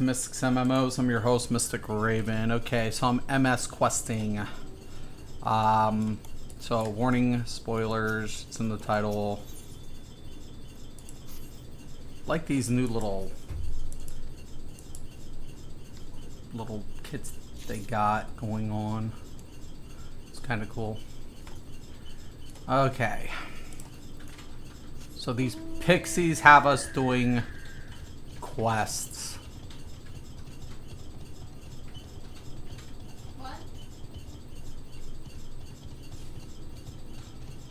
to Mystics MMOs. I'm your host, Mystic Raven. Okay, so I'm MS questing. So warning, spoilers, it's in the title. Like these new little kits they got going on. It's kind of cool. Okay. So these pixies have us doing quests. What?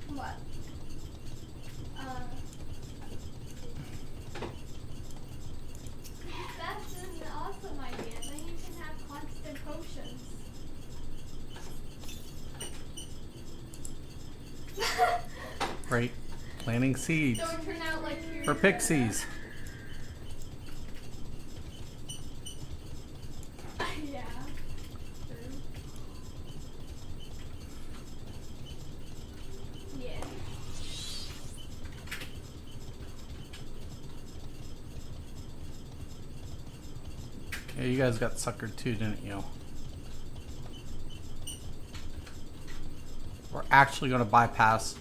What? That's an awesome idea. Then you can have constant potions. Right? Planting seeds. Don't turn out like you For pixies. Yeah. True. Yeah. Yeah, you guys got suckered too, didn't you? We're actually going to bypass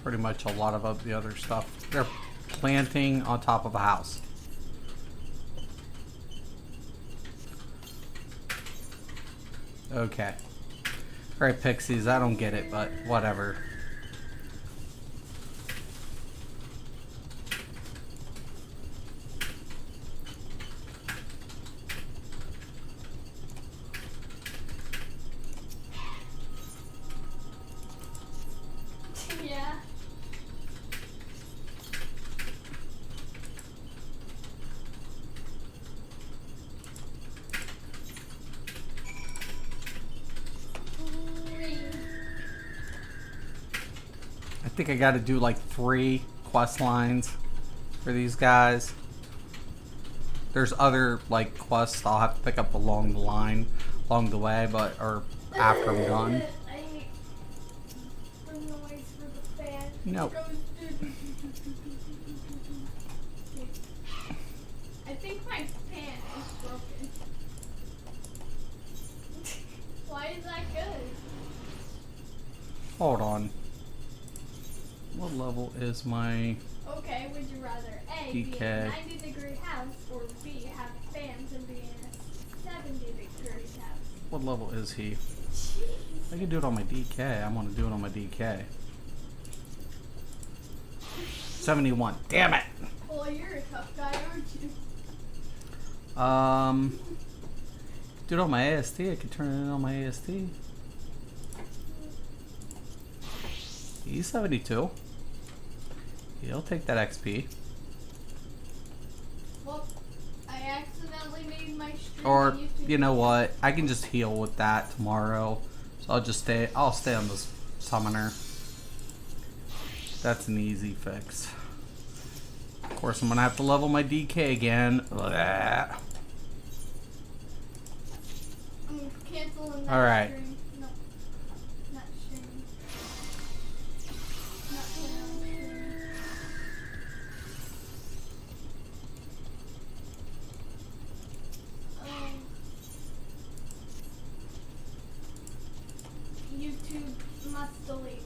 pretty much a lot of the other stuff. They're planting on top of a house. Okay. Alright, pixies, I don't get it, but whatever. Yeah. I think I got to do like 3 quest lines for these guys. There's other like quests I'll have to pick up along the line, along the way, but or after I'm done. I hate the noise for the fan. No. It goes I think my fan is broken. Why is that good? Hold on. What level is my Okay, would you rather A, be in DK. a 90-degree house, or B, have fans and be in a 70-degree house? what level is he? I can do it on my DK. I want to do it on my DK. 71. Damn it. Well, you're a tough guy, aren't you? Do it on my AST. I can turn it in on my AST. He's 72. He'll take that XP. Well, I accidentally made my stream. Or, on YouTube. you know what? I can just heal with that tomorrow. So I'll stay on this summoner. That's an easy fix. Of course, I'm gonna have to level my DK again. Blah. I'm canceling that Alright. stream. No. Not stream. Not playing on stream. YouTube must delete.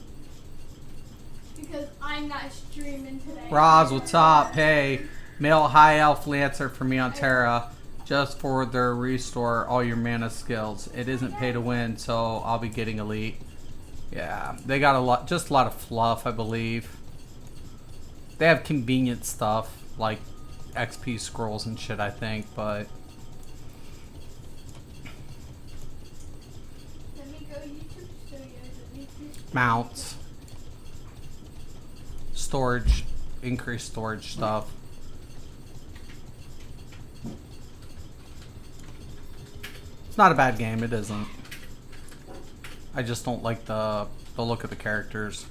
Because I'm not streaming today. Roz, what's up? Hey, male high elf lancer for me on Terra. Just for their restore all your mana skills. It isn't pay to win, so I'll be getting elite. Yeah, they got just a lot of fluff, I believe. They have convenient stuff like XP scrolls and shit, I think, but Let me go YouTube Studios. mounts, storage, increased storage stuff. It's not a bad game, it isn't. I just don't like the look of the characters.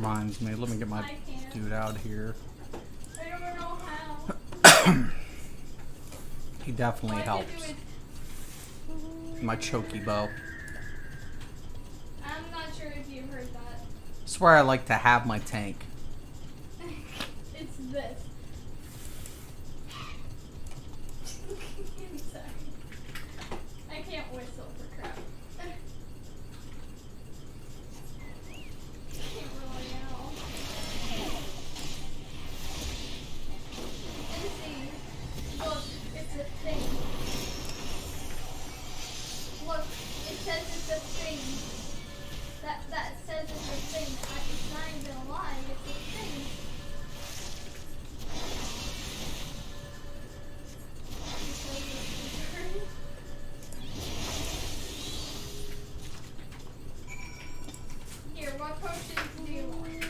Reminds me, let me get my I can't. dude out here. I don't know how. He definitely All I can do helps. is- My choky bow. I'm not sure if you heard that. Swear I like to have my tank. It's this. I'm sorry. I can't whistle for crap. Can't really yell. And see, look, it's a thing. Look, it says it's a thing. That says it's a thing. It's not even a lie, it's a thing. Here, what potions do you want?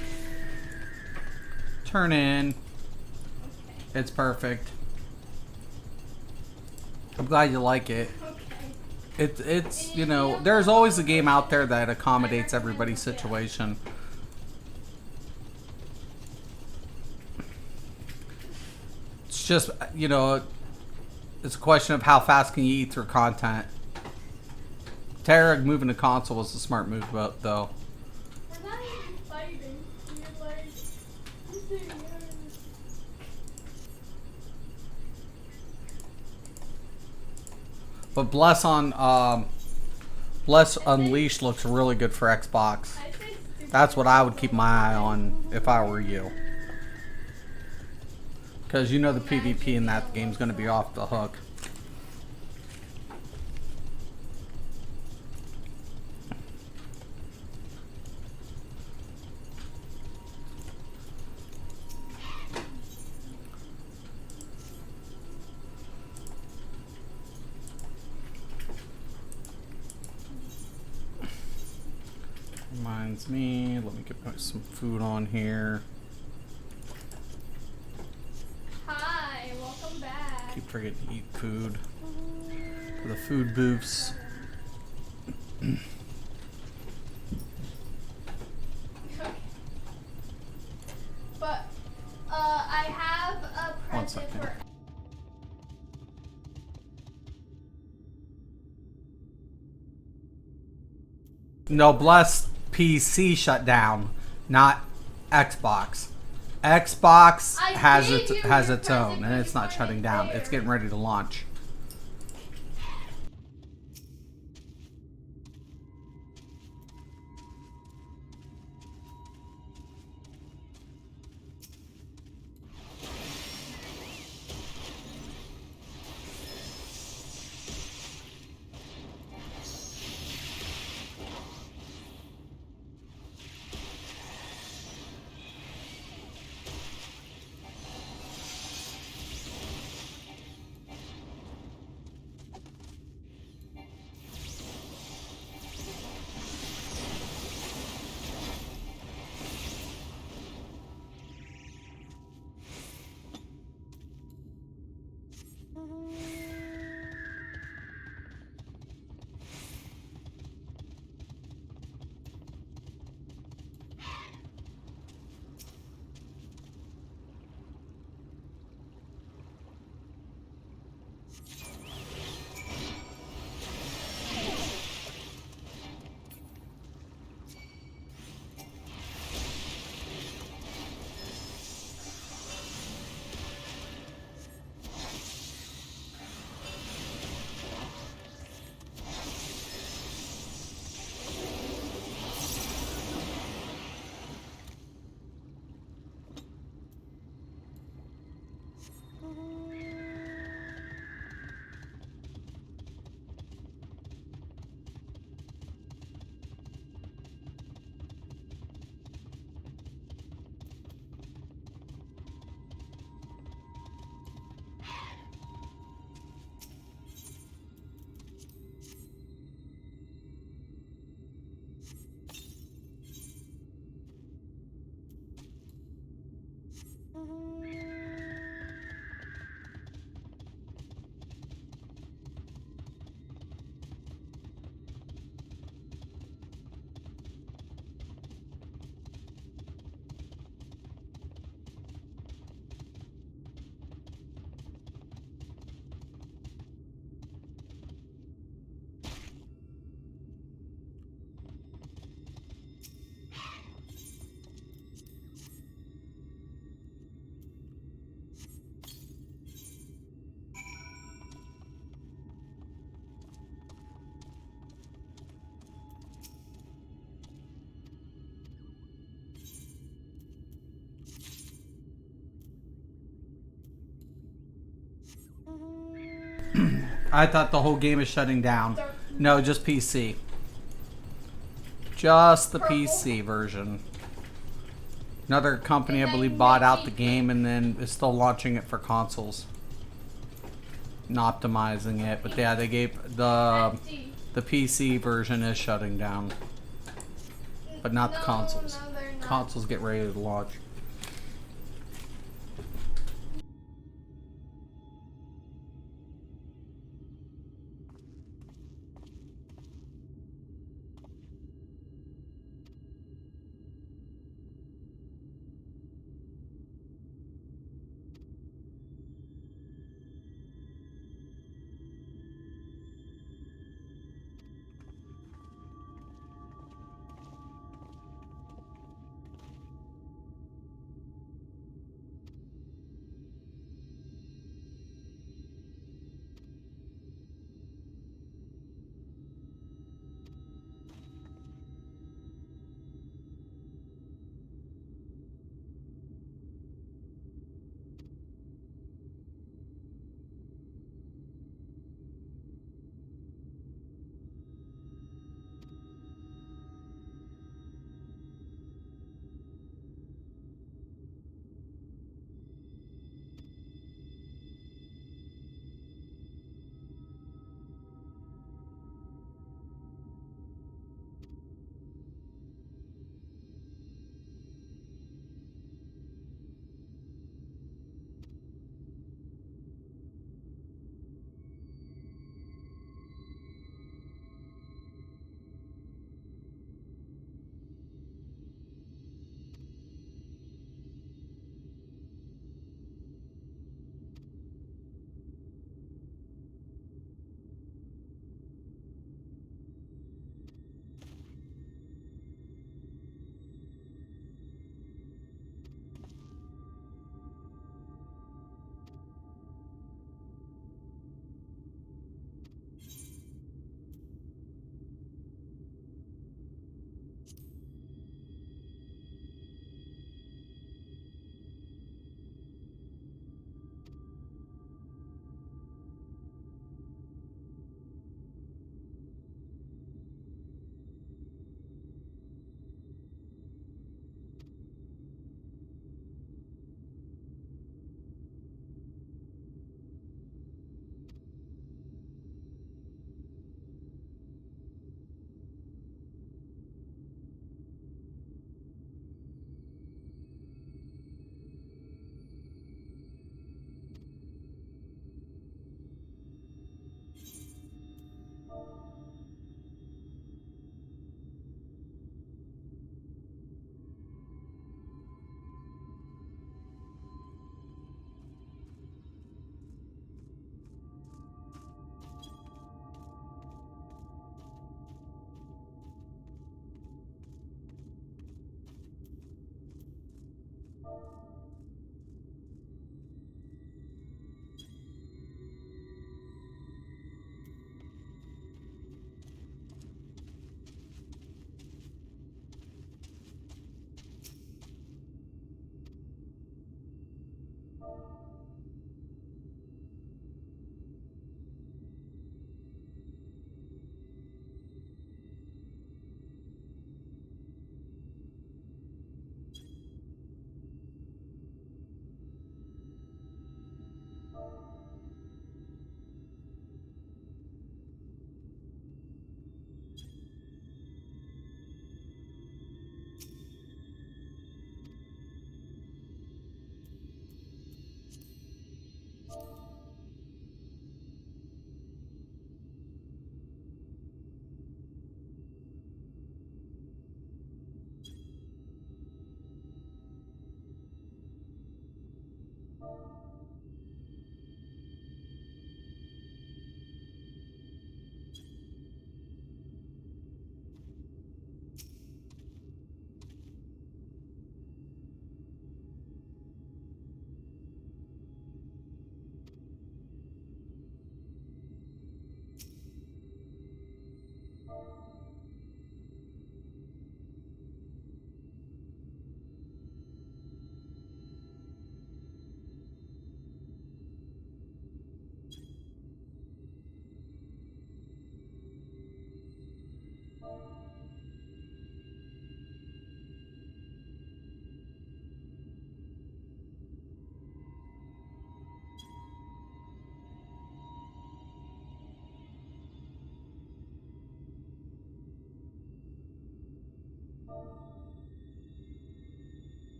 Turn in. Okay. It's perfect. I'm glad you like it. Okay. It's you know, there's always a game out there that accommodates everybody's situation. It's just, you know, it's a question of how fast can you eat through content. Tara moving the console was a smart move, though. We're not even fighting. You're like, But Bless Unleashed looks really good for Xbox. I say stupid. That's what I would keep my eye on if I were you. Because you know the PvP in that game's going to be off the hook. Reminds me, let me get some food on here. Hi, welcome back. Keep forgetting to eat food. For the food booths. Okay. But I have a One present second. for. No, Bless PC shut down, not Xbox. Xbox I has gave its you has your its own, present, and but it's you not shutting weren't down. there. It's getting ready to launch. I thought the whole game is shutting down. No, just PC. Just the PC version. Another company, I believe, bought out the game and then is still launching it for consoles. And optimizing it. But yeah, they gave the PC version is shutting down. But not the consoles. No, they're not. Consoles get ready to launch.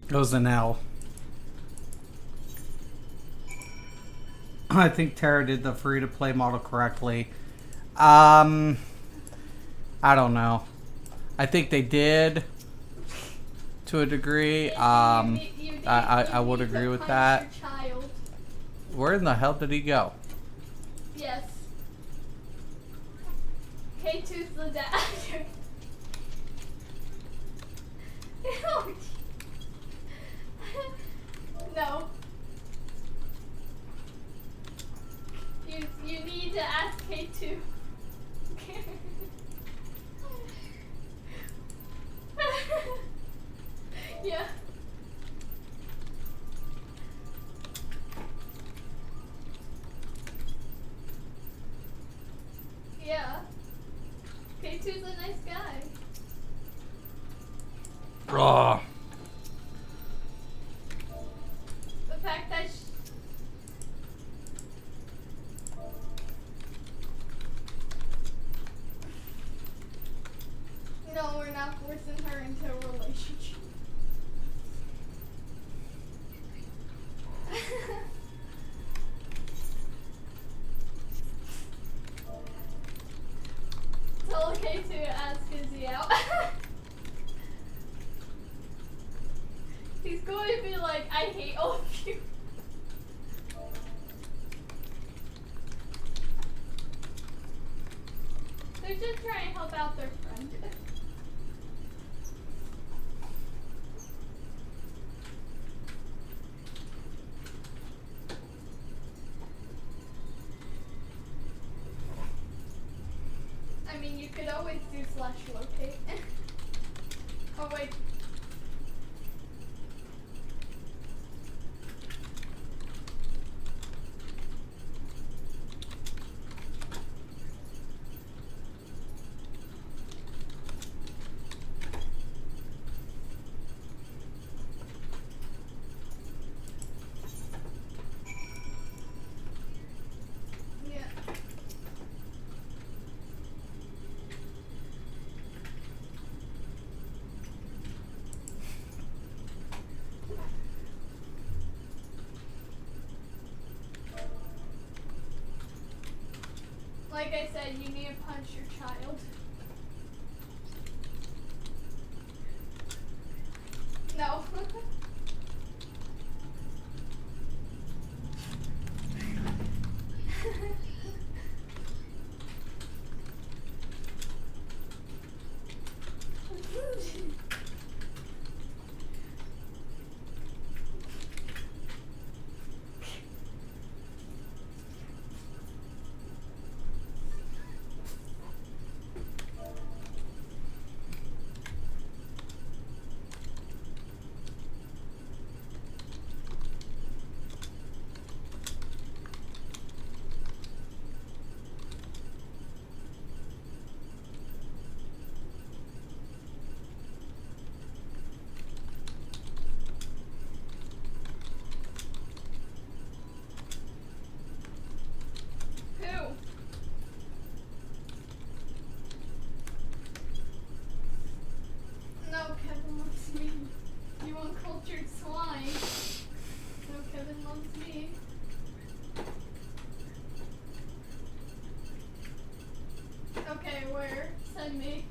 It was an L. I think Tara did the free-to-play model correctly. I don't know. I think they did to a degree. I would agree with that. Where in the hell did he go? Yes. K2's the dad. No. You need to ask K2. Yeah. Yeah. K2's a nice guy. Ugh. The fact that no, we're not forcing her into a relationship. Tell K to ask Izzy out. He's going to be like, I hate all of you. They're just trying to help out their friend. I mean, you could always do /locate. Oh wait. Yeah. Like I said, you need to punch your child. No. Who? No, Kevin loves me. You uncultured swine. No, Kevin loves me. Okay, where? Send me.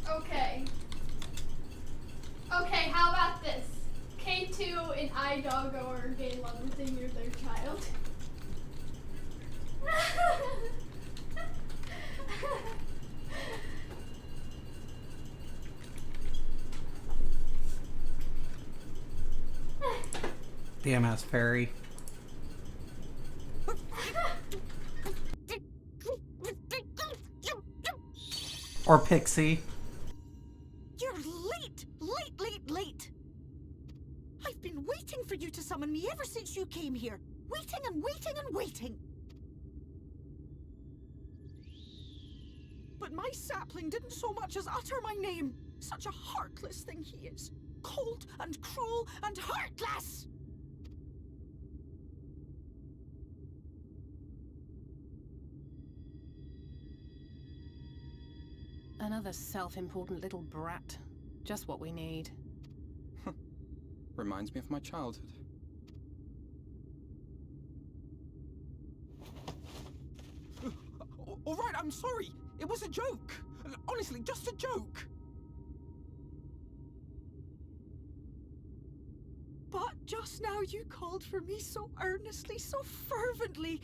Okay. Okay, how about this? K2 and iDoggo are gay lovers and you're their child. Damn ass fairy. Or Pixie. You're late! Late! I've been waiting for you to summon me ever since you came here. Waiting and waiting and waiting. But my sapling didn't so much as utter my name. Such a heartless thing he is. Cold and cruel and heartless! Another self-important little brat. Just what we need. Reminds me of my childhood. All right, I'm sorry. It was a joke. Honestly, just a joke. But just now you called for me so earnestly, so fervently.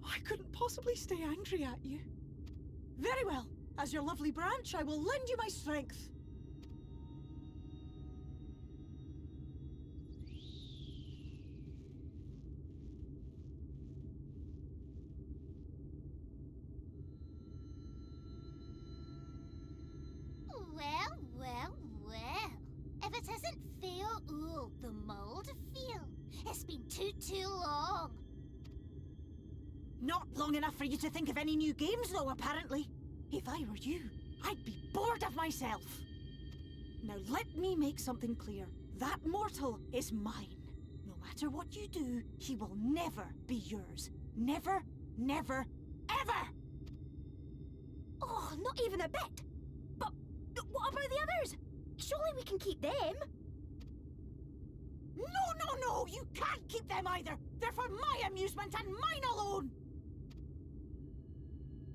I couldn't possibly stay angry at you. Very well. As your lovely branch, I will lend you my strength. Well, well, well. If it isn't Phil, ooh, the mold Phil. It's been too long. Not long enough for you to think of any new games, though, apparently. If I were you, I'd be bored of myself. Now let me make something clear. That mortal is mine. No matter what you do, he will never be yours. Never, never, ever! Oh, not even a bit. But what about the others? Surely we can keep them. No, you can't keep them either. They're for my amusement and mine alone.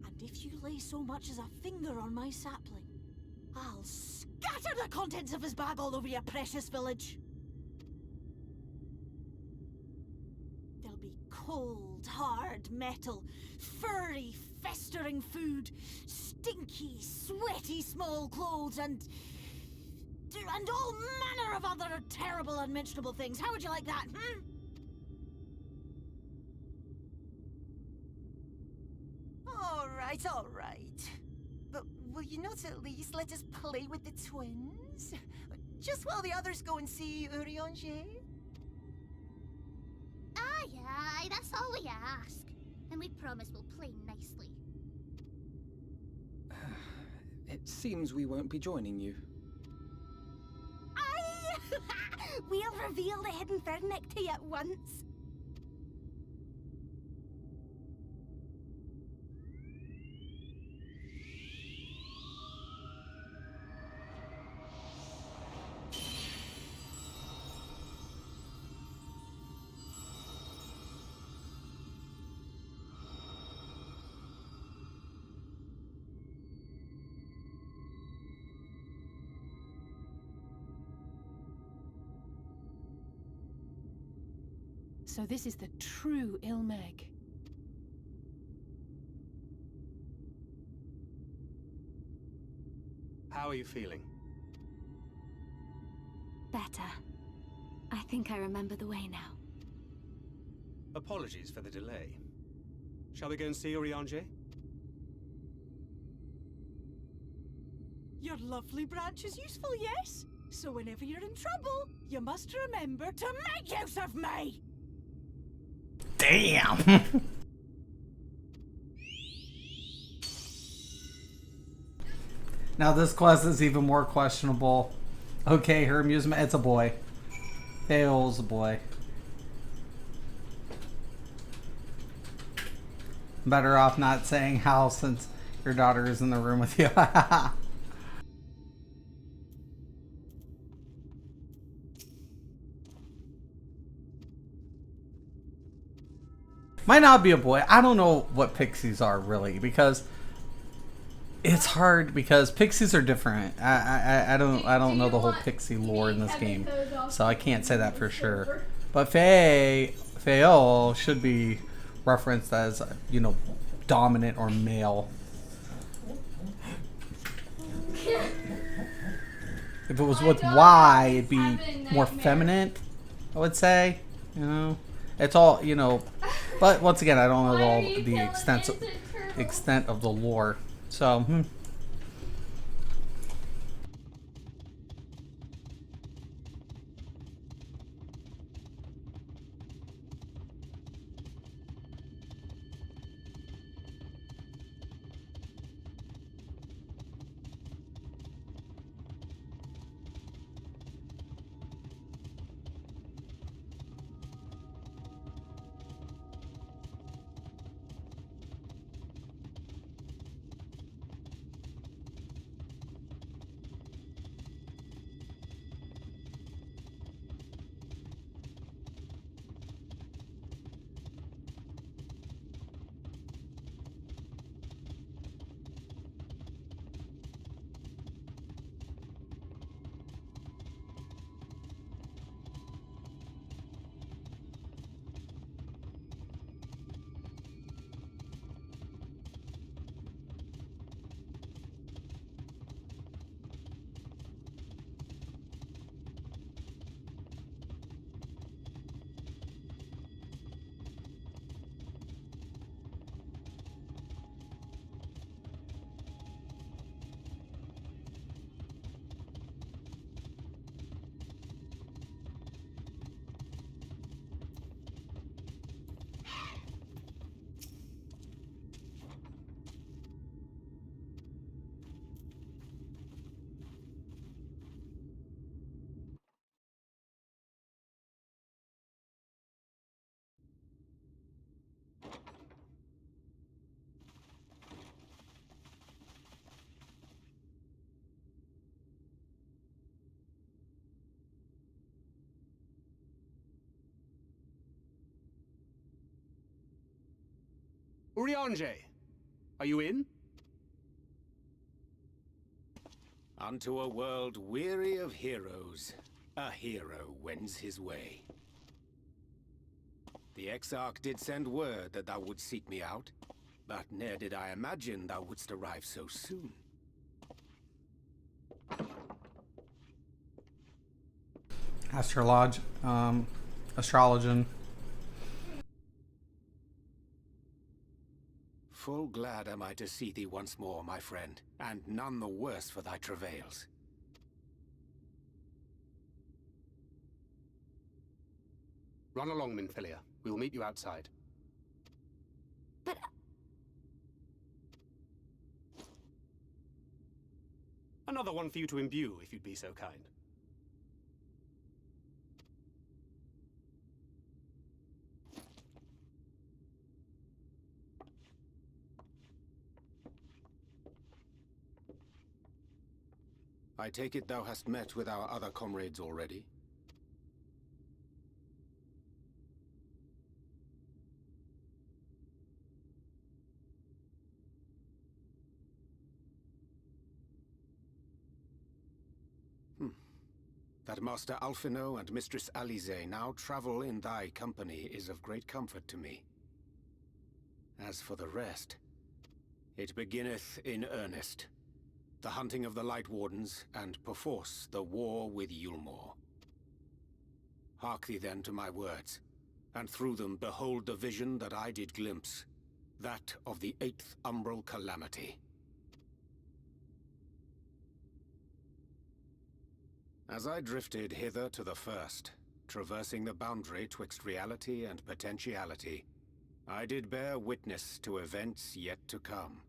And if you lay so much as a finger on my sapling, I'll scatter the contents of his bag all over your precious village. There'll be cold, hard metal, furry, festering food, stinky, sweaty small clothes, and all manner of other terrible, unmentionable things. How would you like that, All right. But will you not at least let us play with the twins? Just while the others go and see Urianger? Aye, that's all we ask. And we promise we'll play nicely. It seems we won't be joining you. Aye! We'll reveal the hidden Fernic to you at once. So this is the true Ilmeg. How are you feeling? Better. I think I remember the way now. Apologies for the delay. Shall we go and see Urianger? Your lovely branch is useful, yes? So whenever you're in trouble, you must remember to make use of me! Damn! Now this quest is even more questionable. Okay, her amusement, it's a boy. Fail's a boy. Better off not saying how since your daughter is in the room with you. Might not be a boy. I don't know what pixies are really because it's hard because pixies are different. I don't know the whole pixie lore in this game, so I can't say that for sure. But Fael should be referenced as, you know, dominant or male. If it was with Y, it'd be more feminine, I would say. You know, it's all, you know. But once again, I don't know all the extent of the lore. So, Urianger, are you in? Unto a world weary of heroes, a hero wends his way. The Exarch did send word that thou wouldst seek me out, but ne'er did I imagine thou wouldst arrive so soon. Astrolog, astrologian. Full glad am I to see thee once more, my friend, and none the worse for thy travails. Run along, Minfilia. We will meet you outside. But Another one for you to imbue, if you'd be so kind. I take it thou hast met with our other comrades already? That Master Alphino and Mistress Alize now travel in thy company is of great comfort to me. As for the rest, it beginneth in earnest. The hunting of the Light Wardens, and perforce the war with Yulmore. Hark thee then to my words, and through them behold the vision that I did glimpse, that of the 8th Umbral Calamity. As I drifted hither to the first, traversing the boundary twixt reality and potentiality, I did bear witness to events yet to come.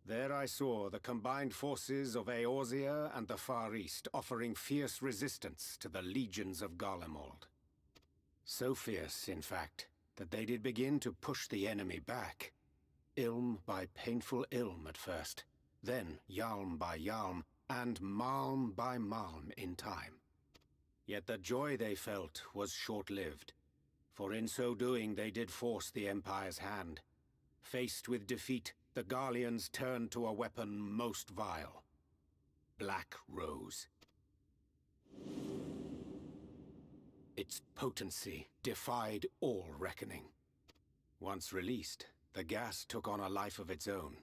There I saw the combined forces of Eorzea and the Far East offering fierce resistance to the legions of Garlemald. So fierce, in fact, that they did begin to push the enemy back. Ilm by painful ilm at first, then yalm by yalm, and malm by malm in time. Yet the joy they felt was short-lived, for in so doing they did force the Empire's hand. Faced with defeat, the Garleans turned to a weapon most vile. Black Rose. Its potency defied all reckoning. Once released, the gas took on a life of its own,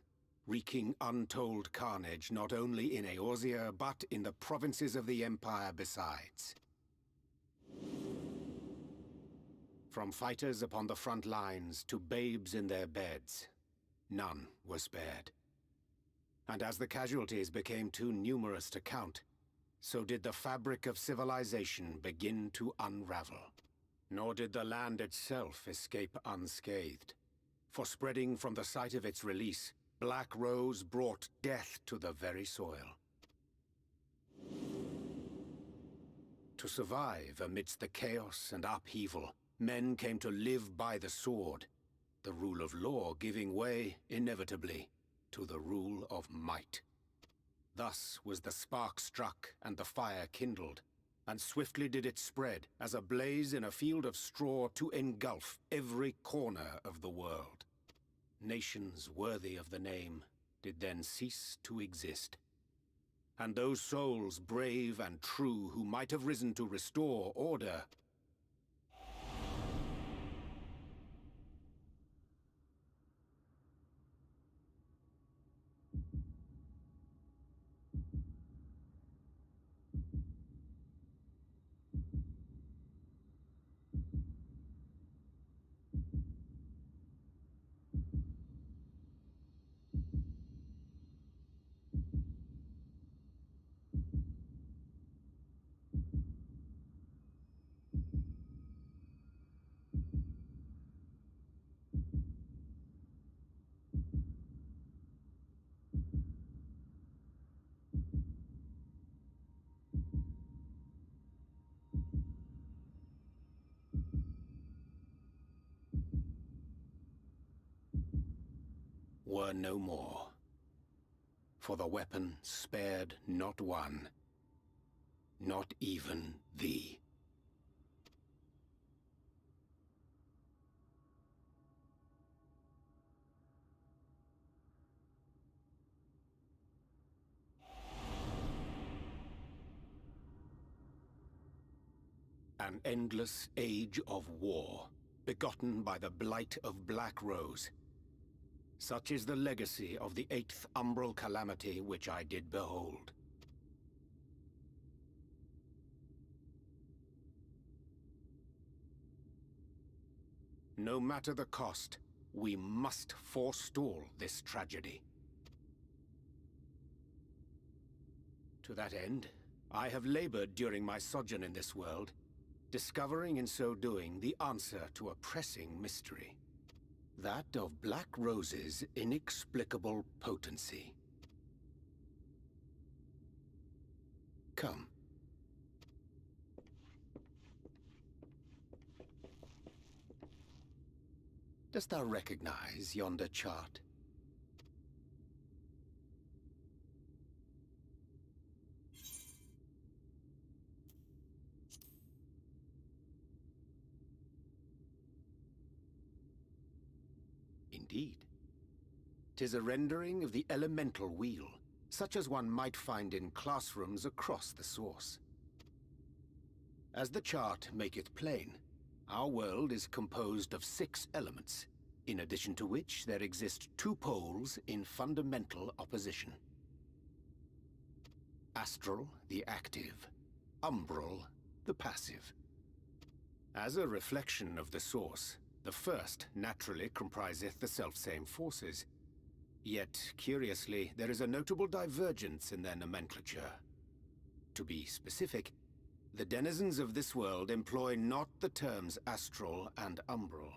wreaking untold carnage not only in Eorzea, but in the provinces of the Empire besides. From fighters upon the front lines to babes in their beds, none were spared. And as the casualties became too numerous to count, so did the fabric of civilization begin to unravel. Nor did the land itself escape unscathed, for spreading from the site of its release, Black Rose brought death to the very soil. To survive amidst the chaos and upheaval, men came to live by the sword, the rule of law giving way, inevitably, to the rule of might. Thus was the spark struck and the fire kindled, and swiftly did it spread as a blaze in a field of straw to engulf every corner of the world. Nations worthy of the name did then cease to exist. And those souls brave and true who might have risen to restore order were no more. For the weapon spared not one, not even thee. an endless age of war, begotten by the blight of Black Rose. Such is the legacy of the 8th umbral calamity which I did behold. No matter the cost, we must forestall this tragedy. To that end, I have labored during my sojourn in this world, discovering in so doing the answer to a pressing mystery. That of Black Rose's inexplicable potency. Come. Dost thou recognize yonder chart? Indeed. 'Tis a rendering of the elemental wheel, such as one might find in classrooms across the source. As the chart maketh plain, our world is composed of 6 elements, in addition to which there exist 2 poles in fundamental opposition. Astral, the active; umbral, the passive. As a reflection of the source, the first naturally compriseth the selfsame forces. Yet, curiously, there is a notable divergence in their nomenclature. To be specific, the denizens of this world employ not the terms astral and umbral.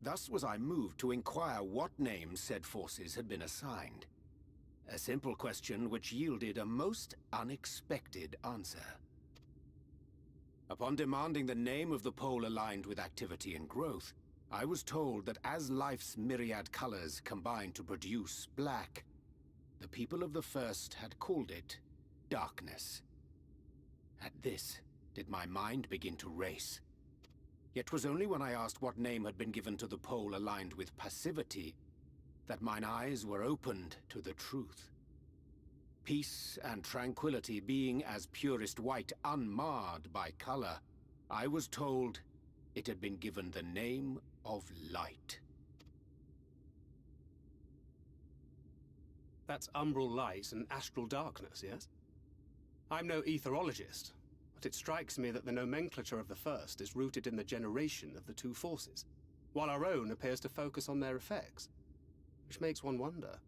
Thus was I moved to inquire what names said forces had been assigned. A simple question which yielded a most unexpected answer. Upon demanding the name of the pole aligned with activity and growth, I was told that as life's myriad colors combine to produce black, the people of the first had called it darkness. At this, did my mind begin to race. Yet 'twas only when I asked what name had been given to the pole aligned with passivity that mine eyes were opened to the truth. Peace and tranquility being as purest white, unmarred by color, I was told it had been given the name of light. That's umbral light and astral darkness, yes? I'm no etherologist, but it strikes me that the nomenclature of the first is rooted in the generation of the 2 forces, while our own appears to focus on their effects. Which makes one wonder,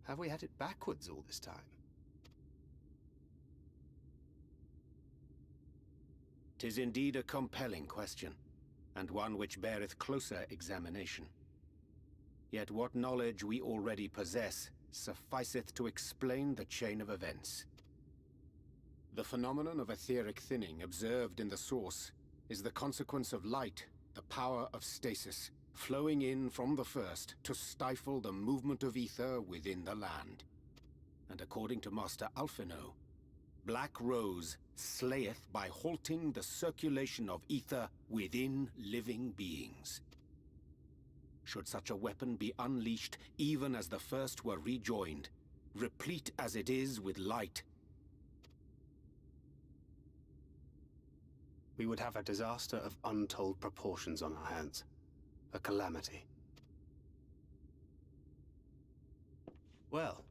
have we had it backwards all this time? 'Tis indeed a compelling question, and one which beareth closer examination. Yet what knowledge we already possess sufficeth to explain the chain of events. The phenomenon of etheric thinning observed in the source is the consequence of light, the power of stasis, flowing in from the first to stifle the movement of ether within the land. And according to Master Alphino, Black Rose slayeth by halting the circulation of ether within living beings. Should such a weapon be unleashed even as the first were rejoined, replete as it is with light, We would have a disaster of untold proportions on our hands. A calamity. Well,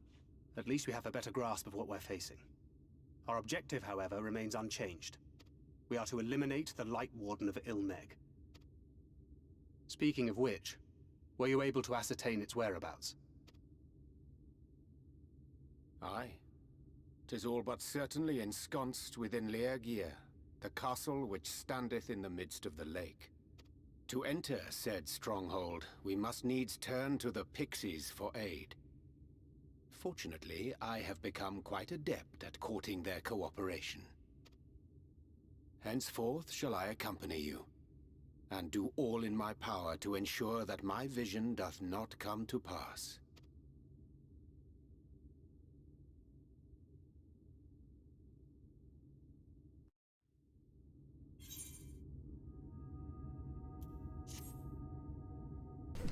at least we have a better grasp of what we're facing. Our objective, however, remains unchanged. We are to eliminate the Light Warden of Ilneg. Speaking of which, were you able to ascertain its whereabouts? Aye. 'Tis all but certainly ensconced within Leargear, the castle which standeth in the midst of the lake. To enter said stronghold, we must needs turn to the pixies for aid. Fortunately, I have become quite adept at courting their cooperation. Henceforth shall I accompany you, and do all in my power to ensure that my vision doth not come to pass.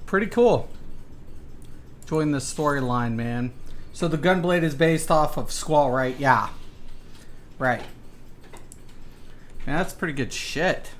Pretty cool. Join the storyline, man. So the Gunblade is based off of Squall, right? Yeah. Right. Man, that's pretty good shit.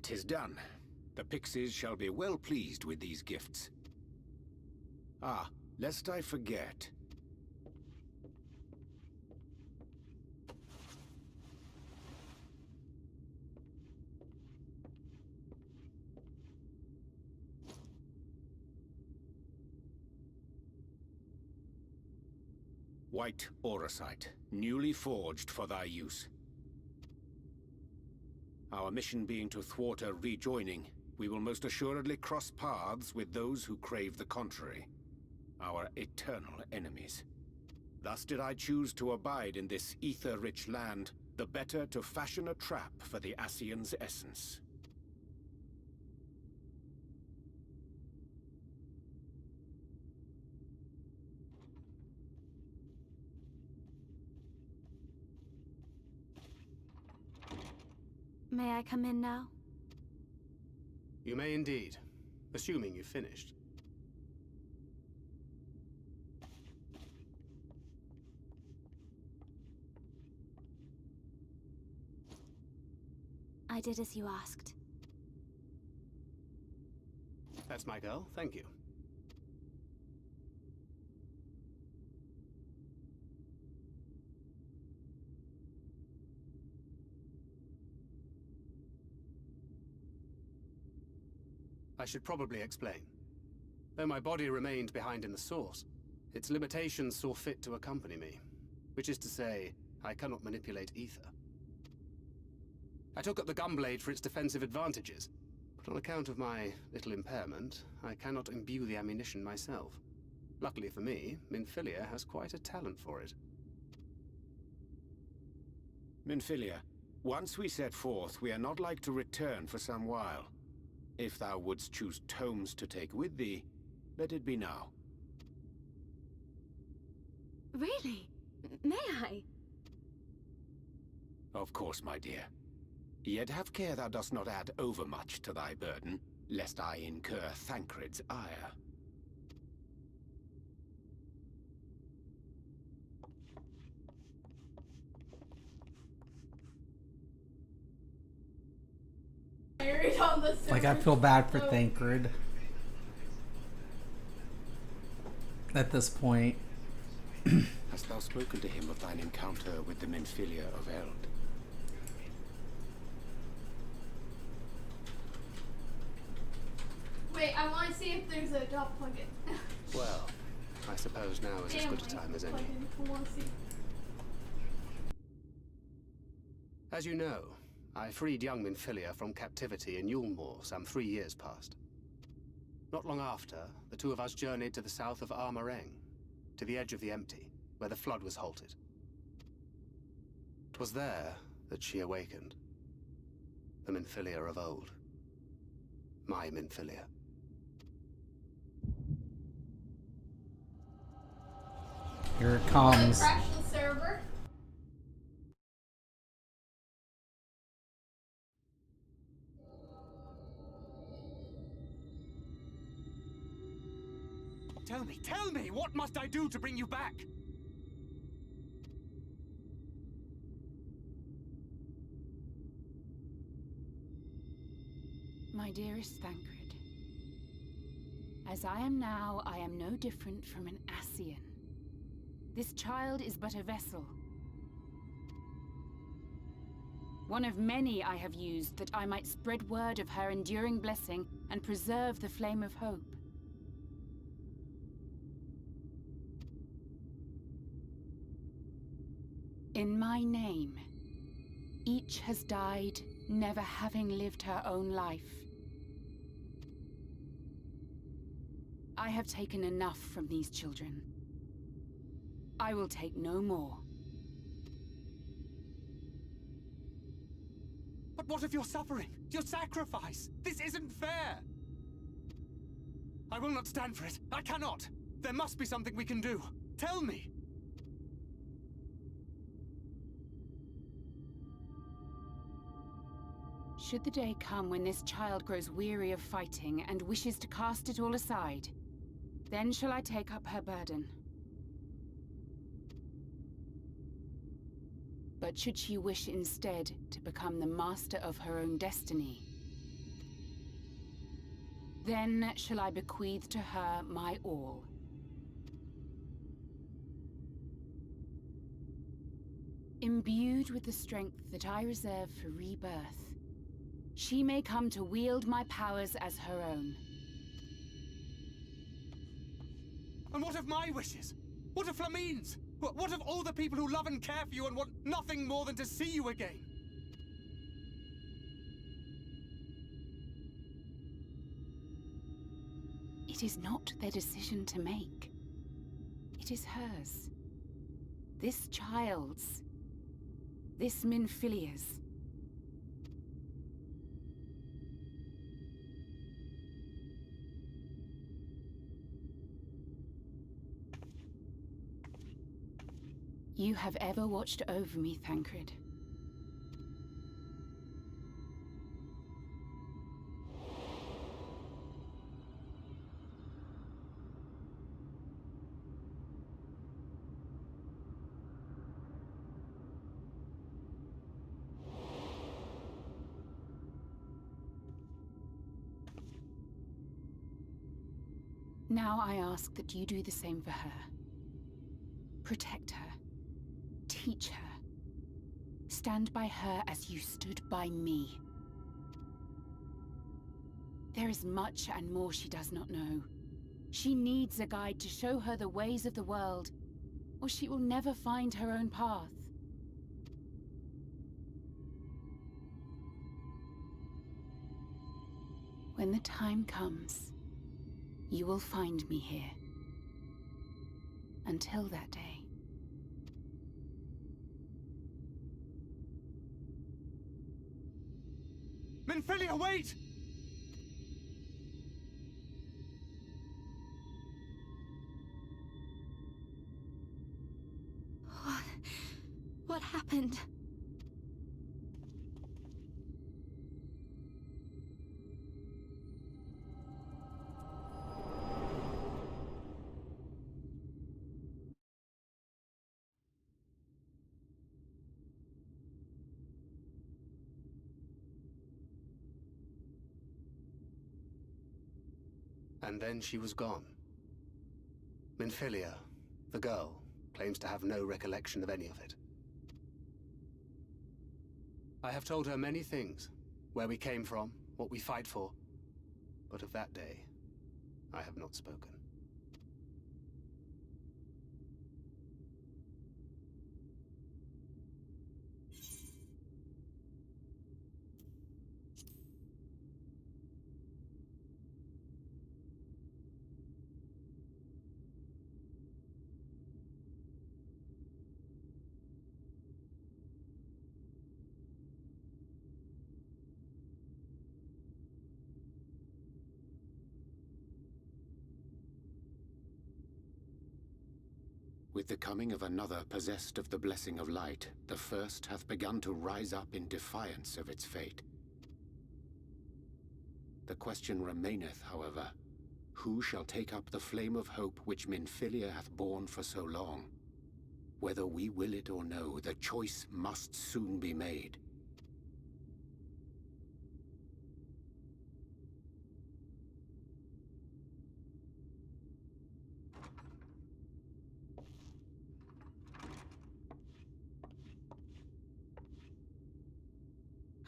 "'Tis done. The pixies shall be well pleased with these gifts. Ah, lest I forget. White auracite, newly forged for thy use. Our mission being to thwart a rejoining, we will most assuredly cross paths with those who crave the contrary. Our eternal enemies. Thus did I choose to abide in this ether-rich land, the better to fashion a trap for the Ascian's essence. May I come in now? You may indeed, assuming you've finished. I did as you asked. That's my girl, thank you. I should probably explain. Though my body remained behind in the source, its limitations saw fit to accompany me. Which is to say, I cannot manipulate ether. I took up the gunblade for its defensive advantages, but on account of my little impairment, I cannot imbue the ammunition myself. Luckily for me, Minfilia has quite a talent for it. Minfilia, once we set forth, we are not like to return for some while. If thou wouldst choose tomes to take with thee, let it be now. Really? May I? Of course, my dear. Yet have care thou dost not add overmuch to thy burden, lest I incur Thancred's ire. Like, I feel bad for Thancred at this point. Hast thou spoken to him of thine encounter with the Minfilia of Eld? Wait, I want to see if there's a dot plugin. Well, I suppose now is as good a time as any. I want to see. As you know, I freed young Minfilia from captivity in Yulmore some 3 years past. Not long after, the two of us journeyed to the south of Armareng, to the edge of the Empty, where the flood was halted. 'Twas there that she awakened. The Minfilia of old. My Minfilia. Here it comes. Crash the server. Tell me, what must I do to bring you back? My dearest Thancred, as I am now, I am no different from an Ascian. This child is but a vessel. One of many I have used that I might spread word of her enduring blessing and preserve the flame of hope. In my name, each has died, never having lived her own life. I have taken enough from these children. I will take no more. But what of your suffering? Your sacrifice? This isn't fair! I will not stand for it. I cannot! There must be something we can do. Tell me! Should the day come when this child grows weary of fighting and wishes to cast it all aside, then shall I take up her burden. But should she wish instead to become the master of her own destiny, then shall I bequeath to her my all. Imbued with the strength that I reserve for rebirth, she may come to wield my powers as her own. And what of my wishes? What of Flamine's? What of all the people who love and care for you and want nothing more than to see you again? It is not their decision to make. It is hers. This child's. This Minfilia's. You have ever watched over me, Thancred. Now I ask that you do the same for her. Protect her. Teach her. Stand by her as you stood by me. There is much and more she does not know. She needs a guide to show her the ways of the world, or she will never find her own path. When the time comes, you will find me here. Until that day. Minfilia, wait! What happened? And then she was gone. Minfilia, the girl, claims to have no recollection of any of it. I have told her many things. Where we came from, what we fight for. But of that day, I have not spoken. With the coming of another possessed of the blessing of light, the first hath begun to rise up in defiance of its fate. The question remaineth, however, who shall take up the flame of hope which Minfilia hath borne for so long? Whether we will it or no, the choice must soon be made.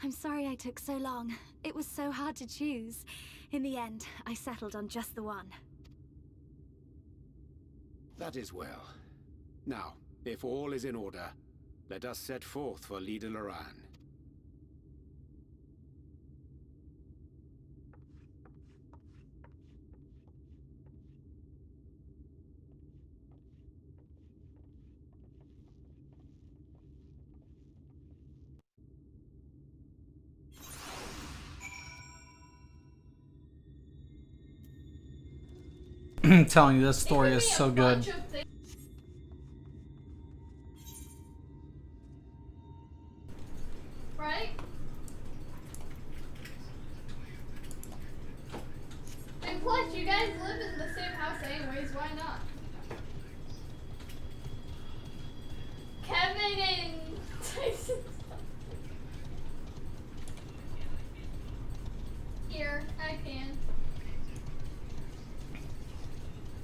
I'm sorry I took so long. It was so hard to choose. In the end, I settled on just the one. That is well. Now, if all is in order, let us set forth for Lida Loran. I'm telling you, this story is so good. Right? And plus, you guys live in the same house anyways, why not? Kevin and Tyson. Here, I can.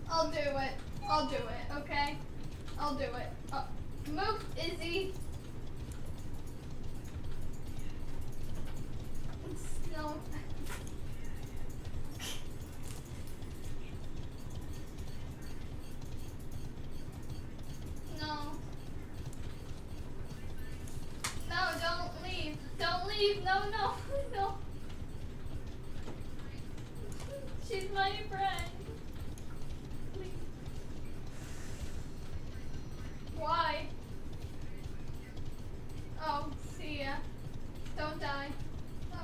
I'll do it. I'll do it, okay? I'll do it. Move, Izzy. No. No. No, don't leave. Don't leave. No, no, no. She's my friend. Please. Why? Oh, see ya. Don't die. Oh.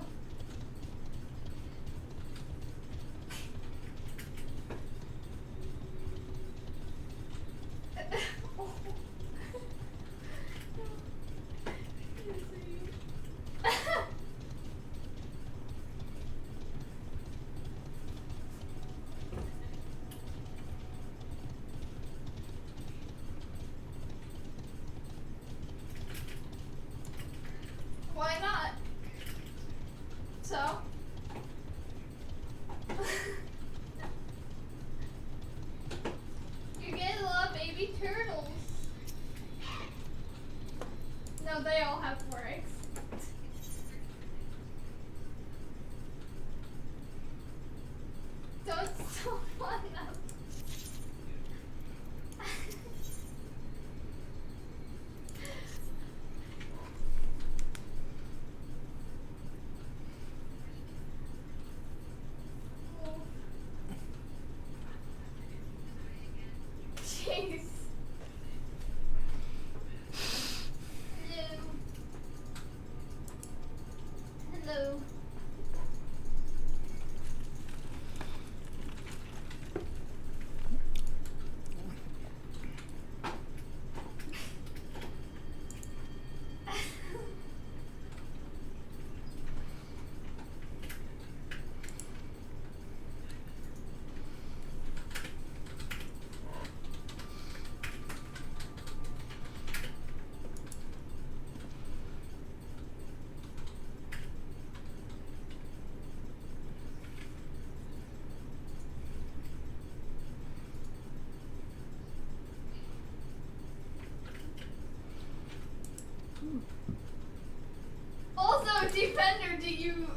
Bender, did you,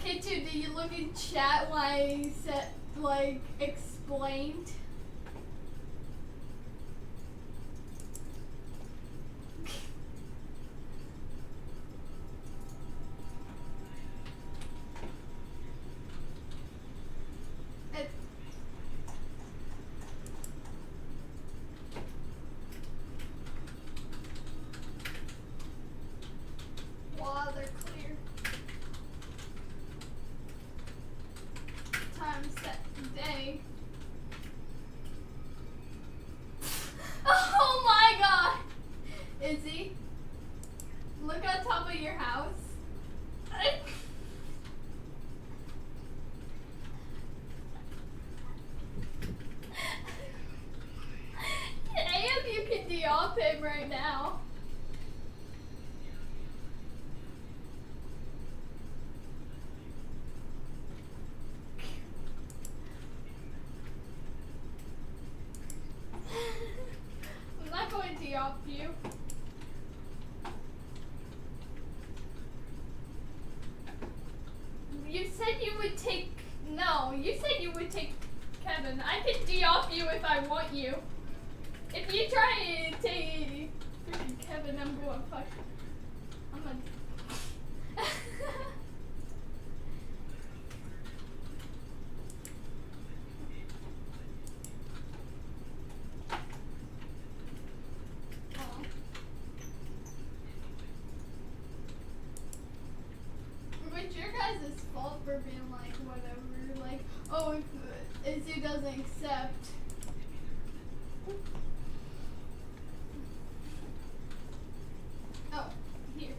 K2, did you look in chat when I said, like, explained? Wow, they're clear. Time set day. Oh my god! Izzy, look on top of your house. AM, you can de-off him right now. I'm not going to off you. You said you would take. No, you said you would take Kevin. I can de-off you if I want you. If you try to take freaking Kevin, I'm going fuck. I'm gonna. It's your guys' fault for being like whatever, like, oh, if Izzy doesn't accept. Oh, here.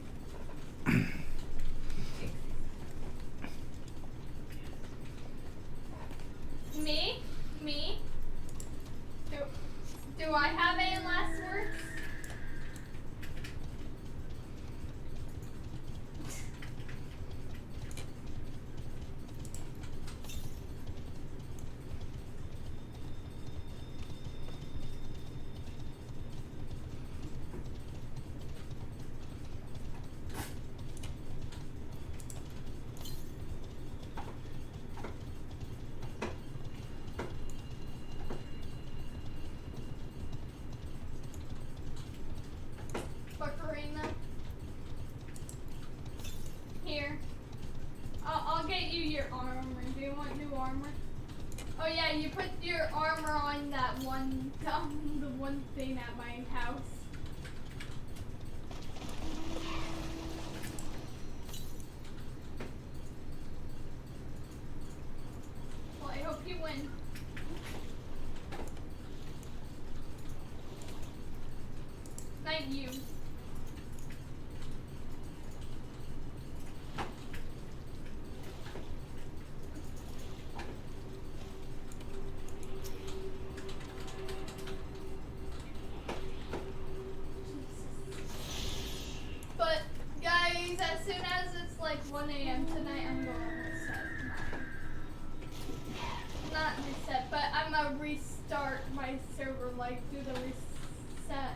Me? Do I have any last words? Buckarina. Here. I'll get you your armor. Do you want new armor? Oh yeah, you put your armor on that one, the one thing at my house. Well, I hope you win. Not you. But guys, as soon as it's like 1 AM tonight, I'm going to reset not reset, but I'm gonna restart my server, like do the reset,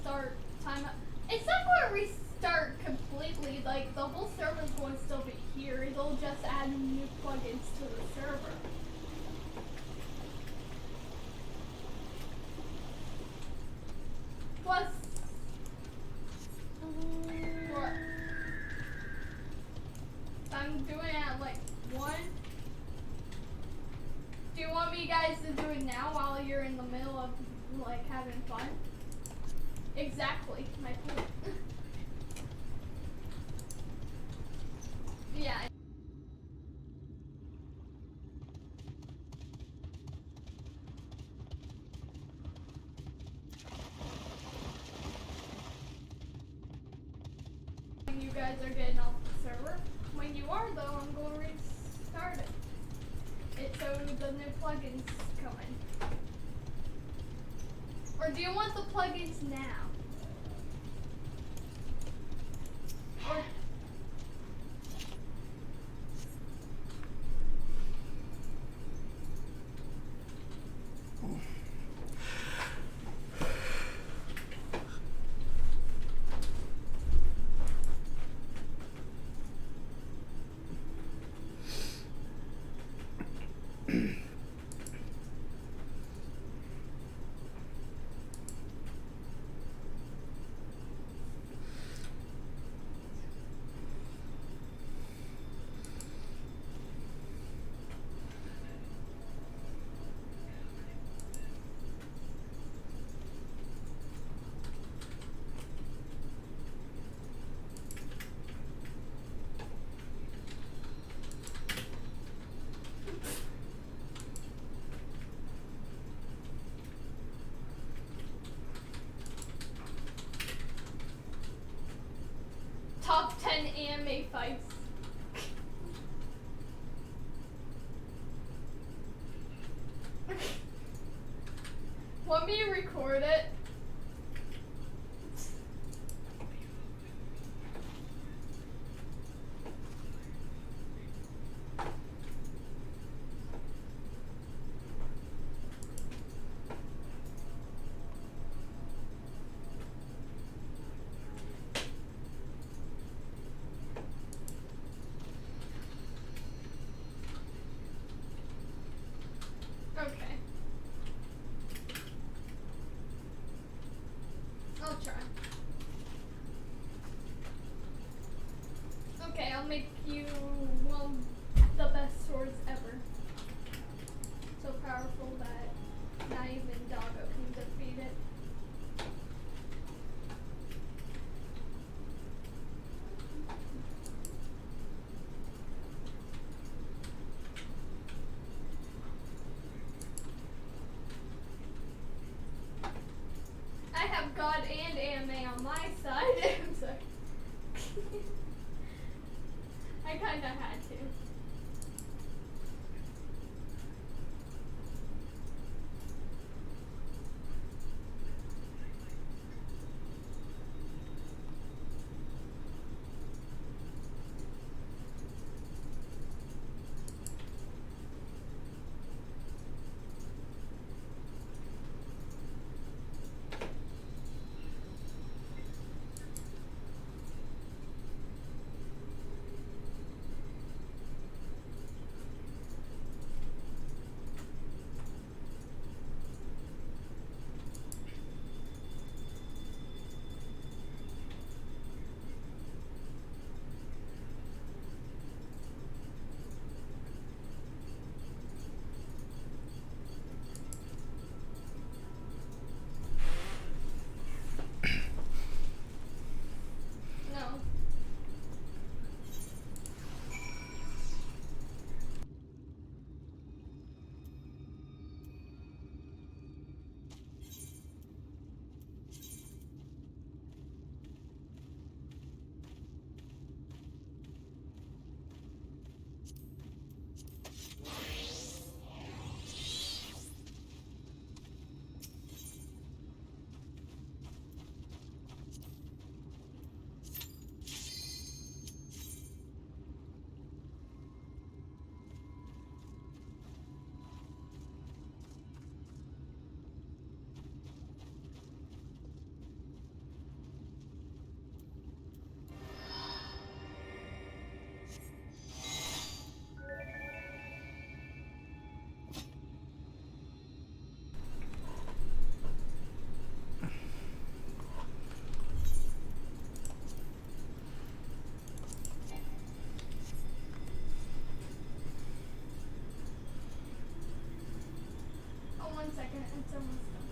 start timeout. It's not going to restart completely, like the whole server's going to still be here. It'll just add new plugins to the server. Plus, what? I'm doing it at like 1. Do you want me guys to do it now while you're in the middle of like having fun? Exactly, my point. Yeah. When you guys are getting off the server, when you are though, I'm going to restart it. So the new plugins come in. Or do you want the plugins now? Or 10 anime fights. Want me to record it? Okay. I'll try. Okay, I'll make you, well, the best swords ever. So powerful that not even Doggo can defeat it. I have God and anime on my side. I'm sorry. I kinda had to. No. Oh, 1 second. It's almost done.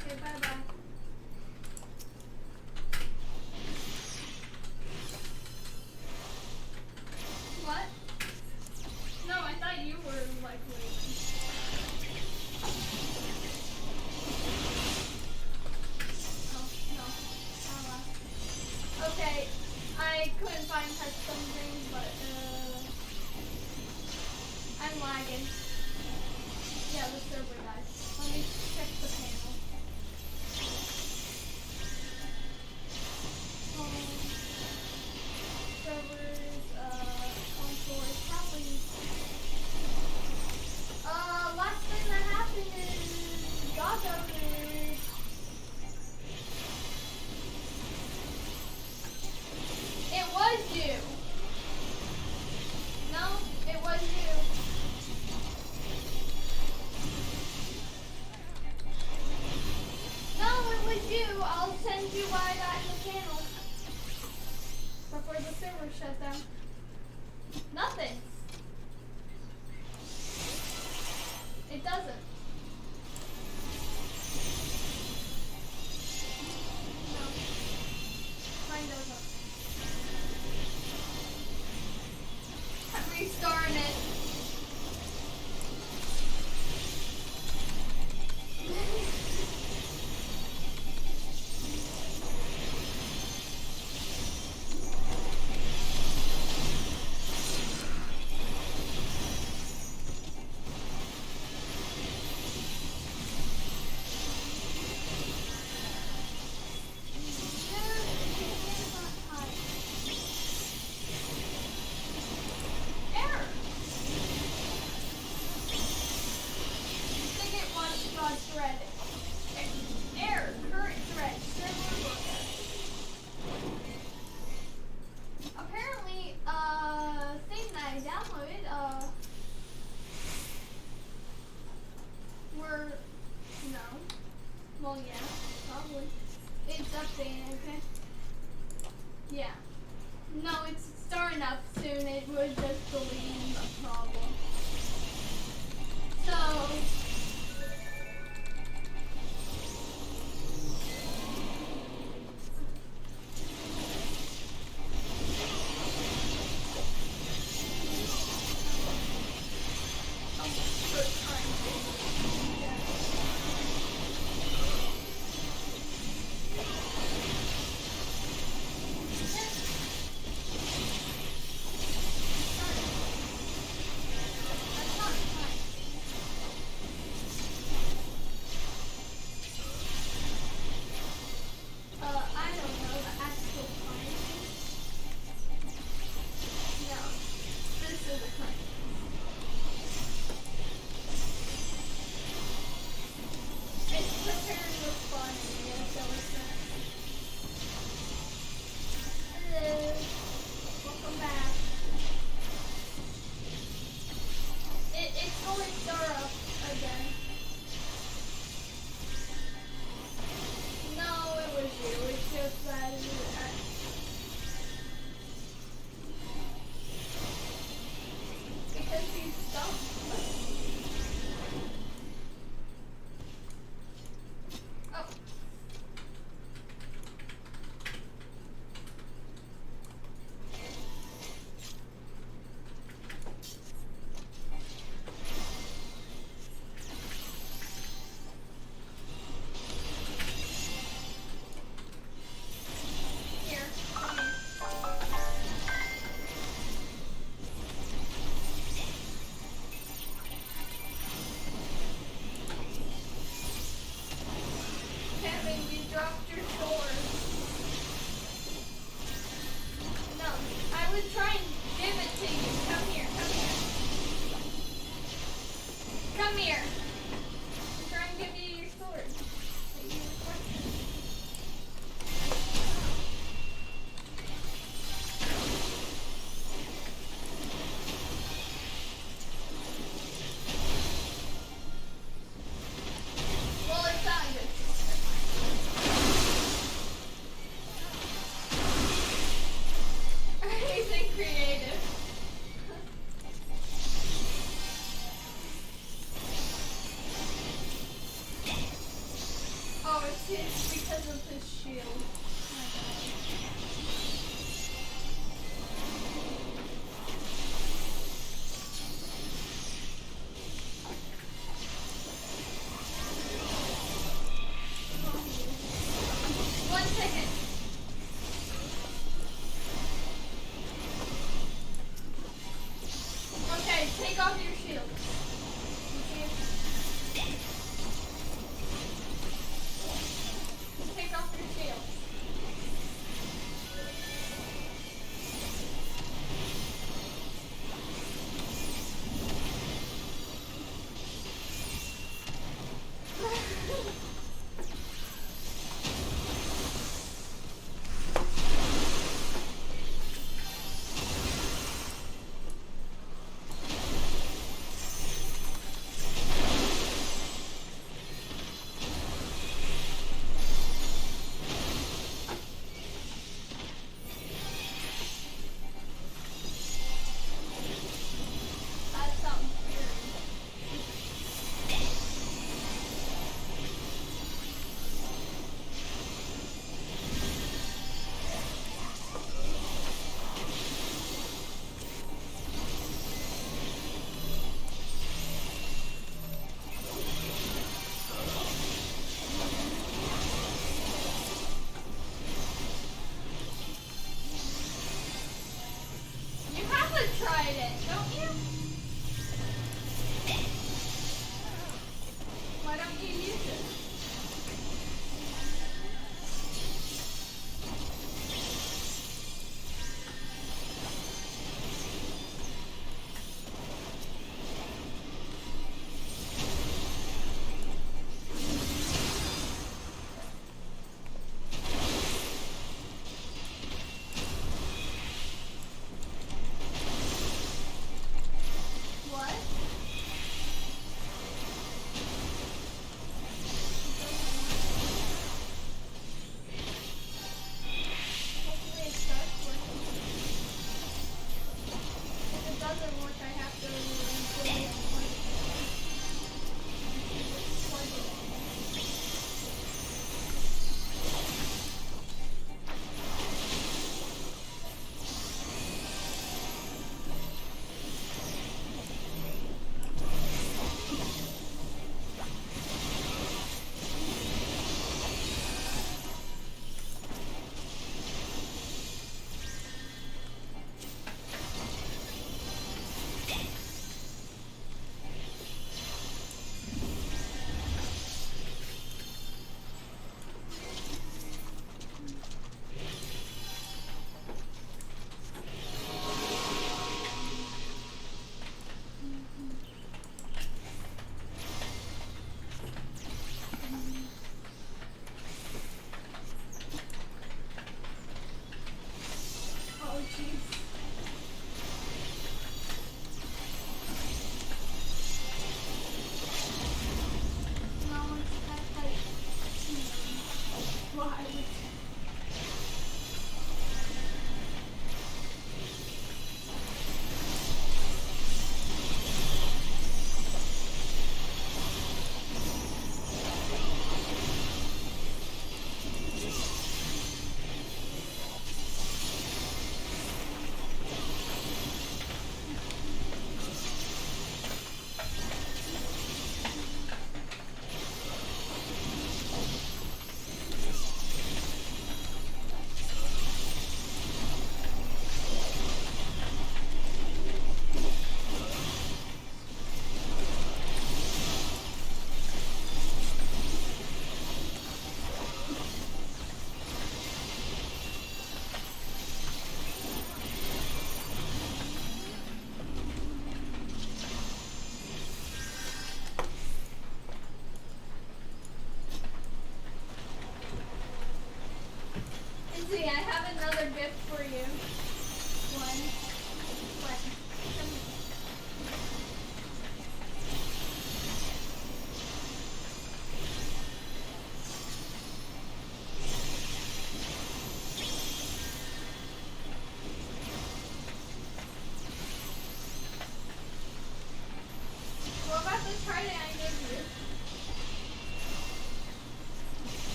Okay, bye-bye. What? No, I thought you were like leaving. Oh, no. Okay, I couldn't find something, but I'm lagging. Yeah, the server died. Let me check the panel. shut down? Nothing. It doesn't. No. Mine doesn't. I'm restarting it. work I have to do.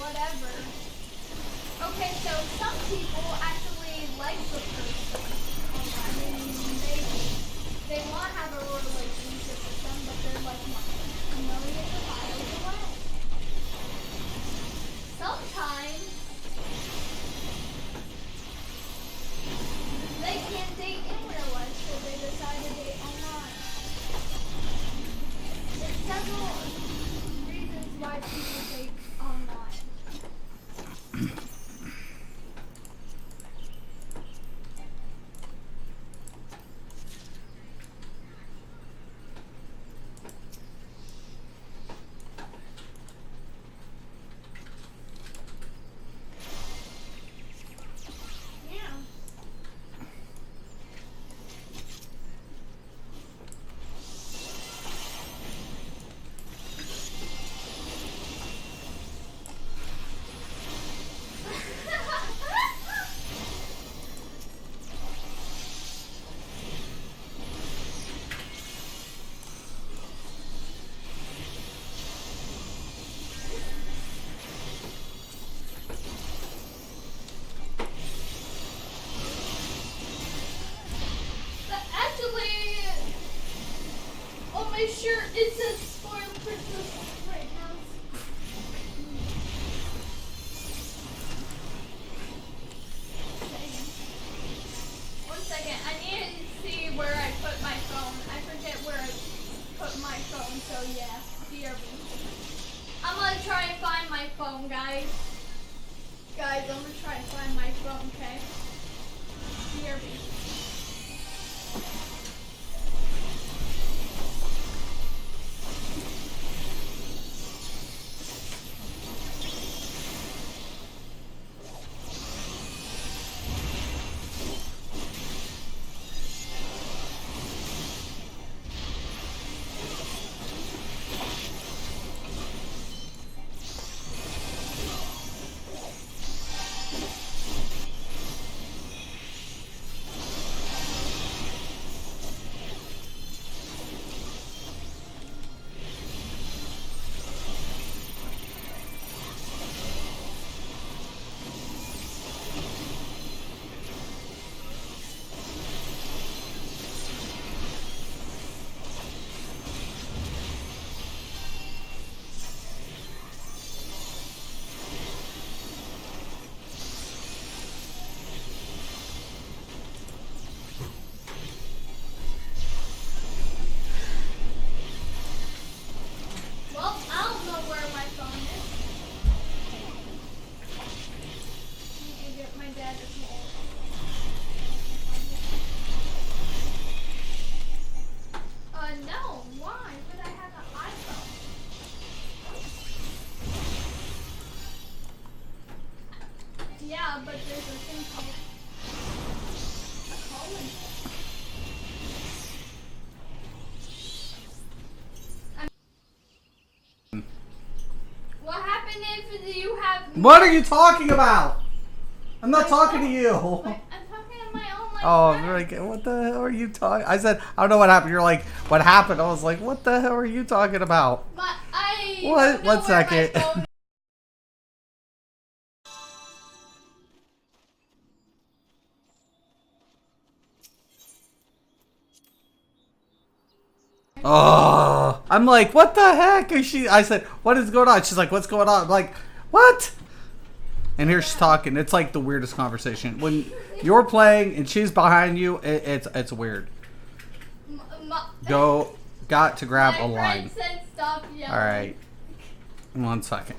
whatever. Okay, so some people actually like the person. I mean, they want to have a relationship with them, but they're like millions of miles away. Sometimes they can't date in real life, so they decide to date online. There's several reasons why people date online. On my shirt it says spoiled princess right now. One second, I need to see where I put my phone. I forget where I put my phone, so yeah, BRB. I'm gonna try and find my phone, guys. Guys, I'm gonna try and find my phone, okay? BRB. Well, I don't know where my phone is. I need to get my dad to call. No. Why would I have an iPhone? Yeah, but there's a thing called calling. What happened if you have... What are you talking about? I'm not talking to you. I'm talking to my own like Oh, friend. like, what the hell are you talking? I said, I don't know what happened. You're like, what happened? I was like, what the hell are you talking about? But I What? don't know 1 where second. my phone Oh, I'm like, what the heck is she? I said, what is going on? She's like, what's going on? I'm like, what? And here she's talking. It's like the weirdest conversation. When you're playing and she's behind you, it's weird. Got to grab a line. Said stop yelling. All right, 1 second.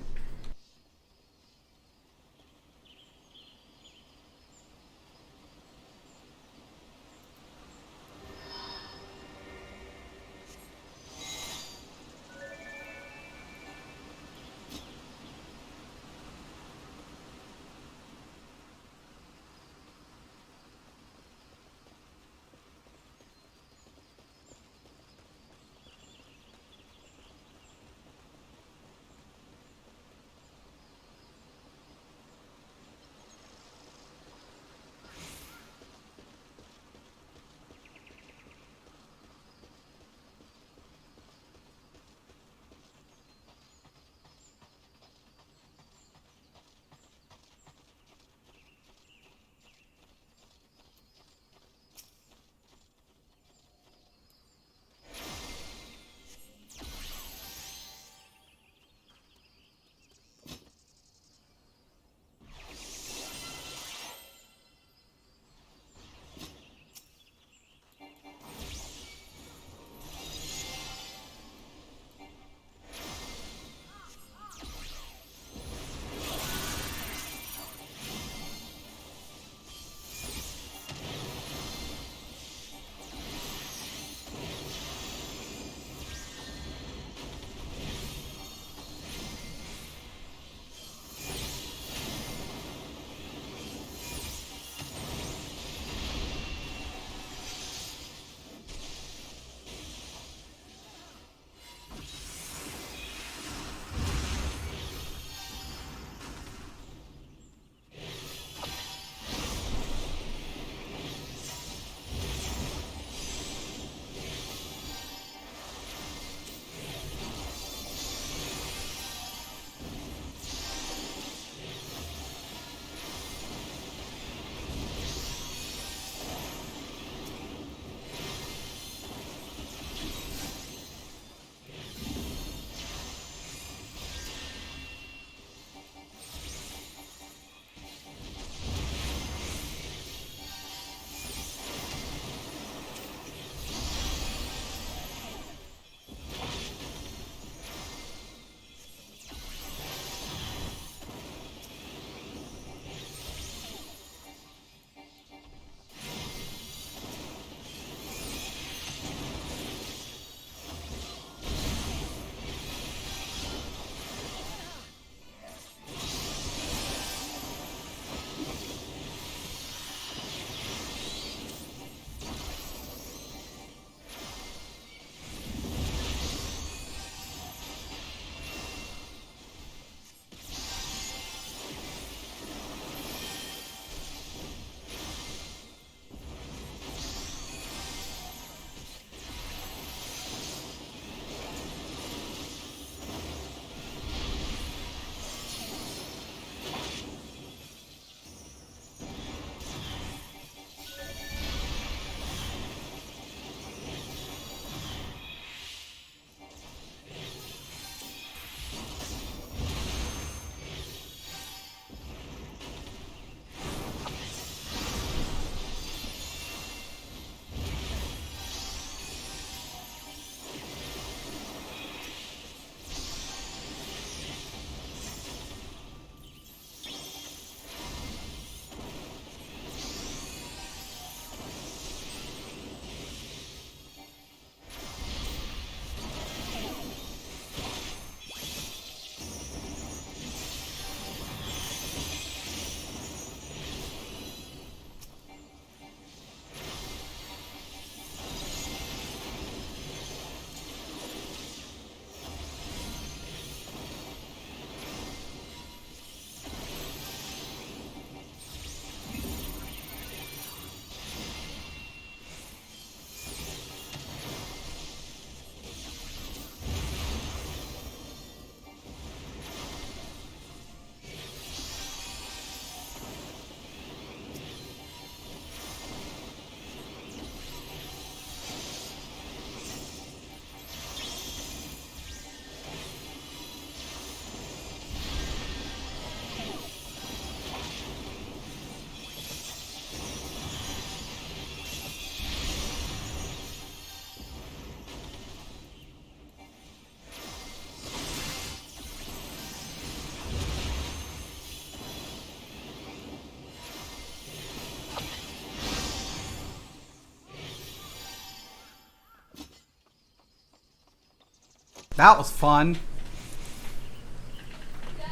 That was fun.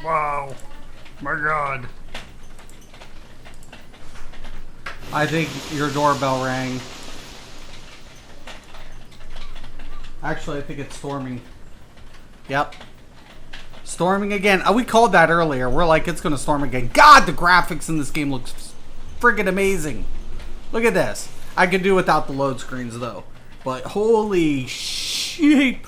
Wow. My God. I think your doorbell rang. Actually, I think it's storming. Yep. Storming again. We called that earlier. We're like, it's going to storm again. God, the graphics in this game looks friggin' amazing. Look at this. I could do without the load screens, though. But holy sheep.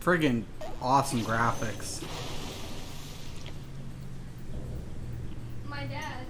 Friggin' awesome graphics. My dad.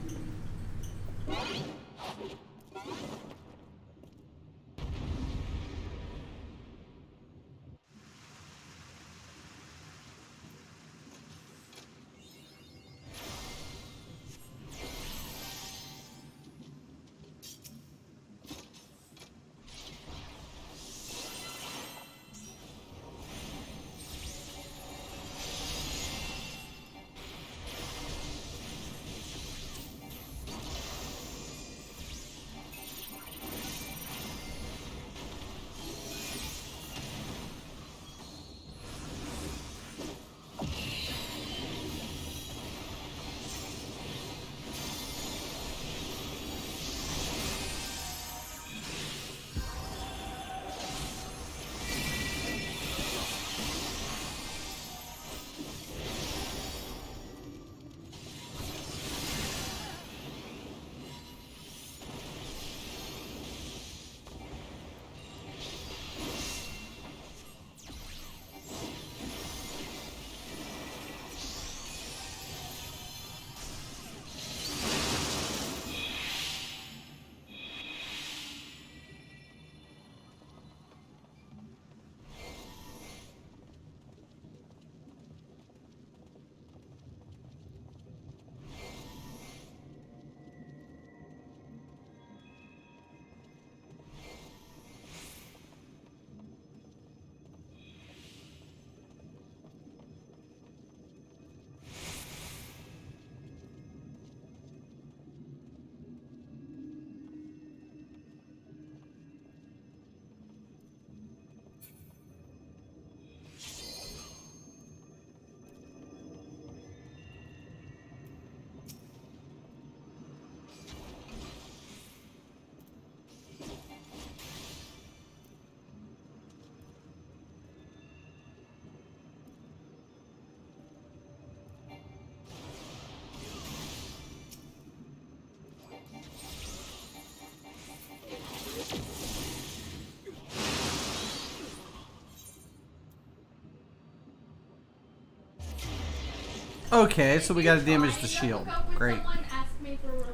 Okay, so we gotta damage the shield. Great.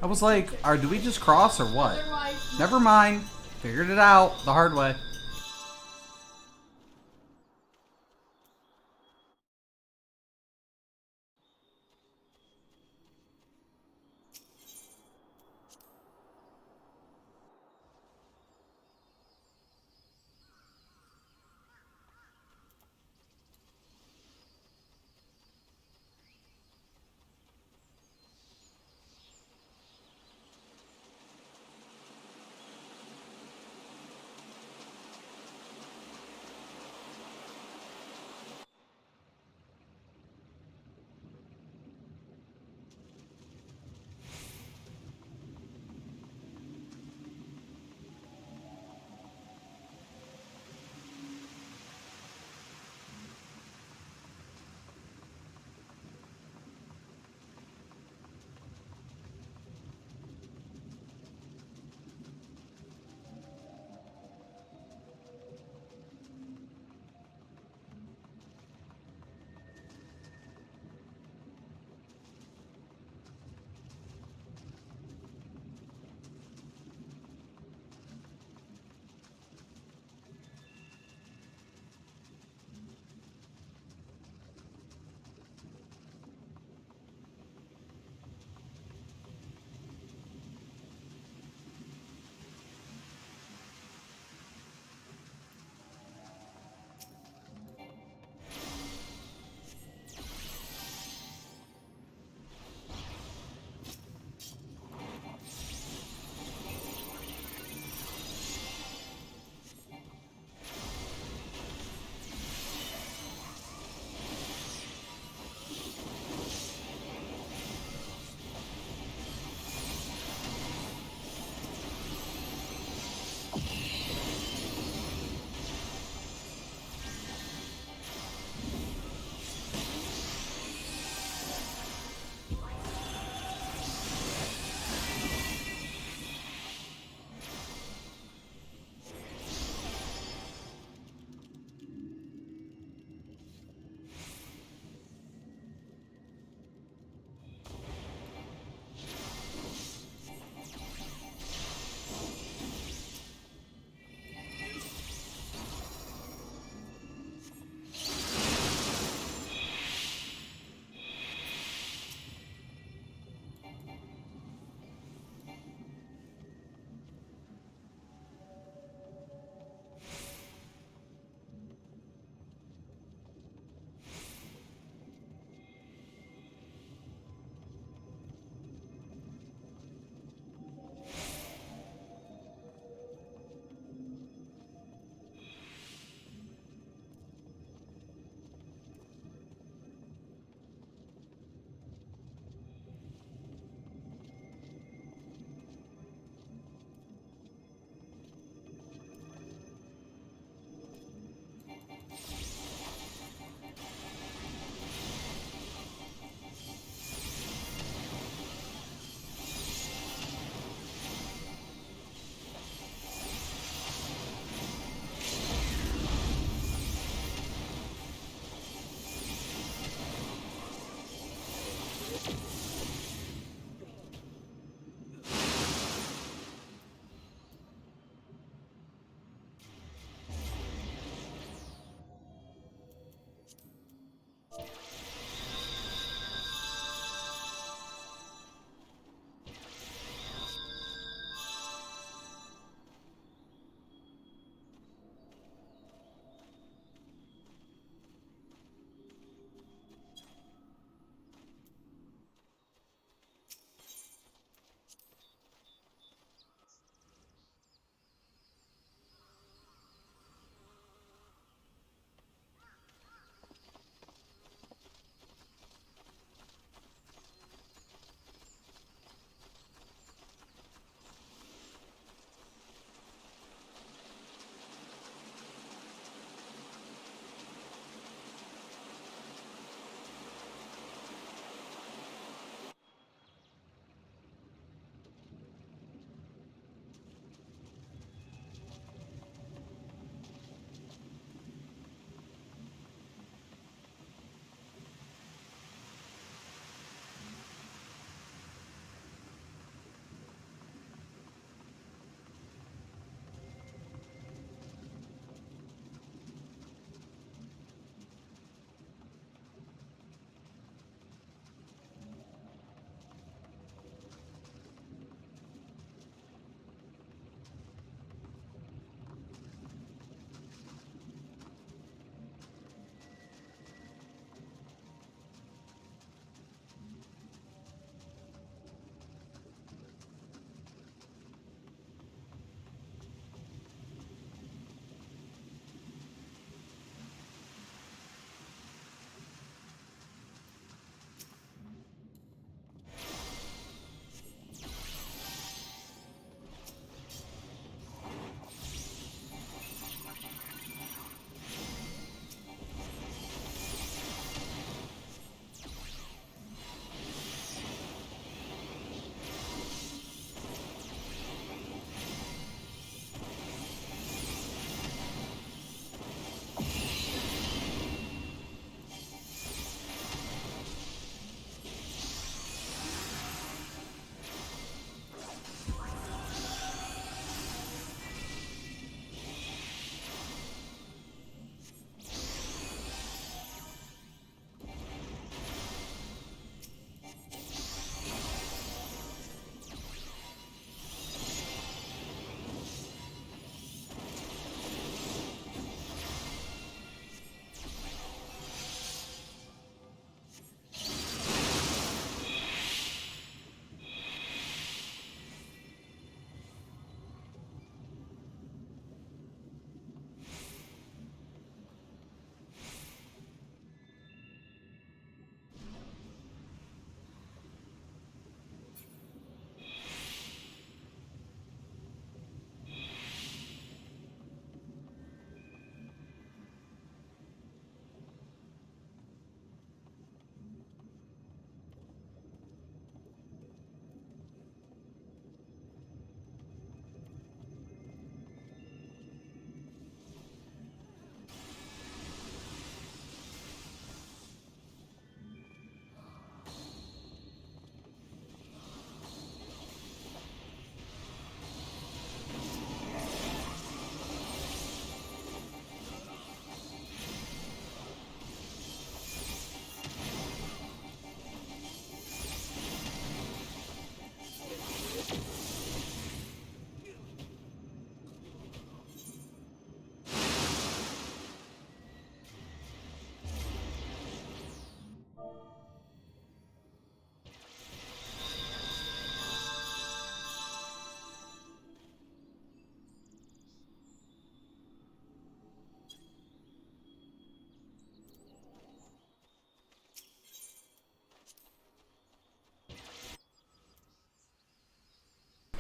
I was like, do we just cross or what? Never mind. Figured it out the hard way.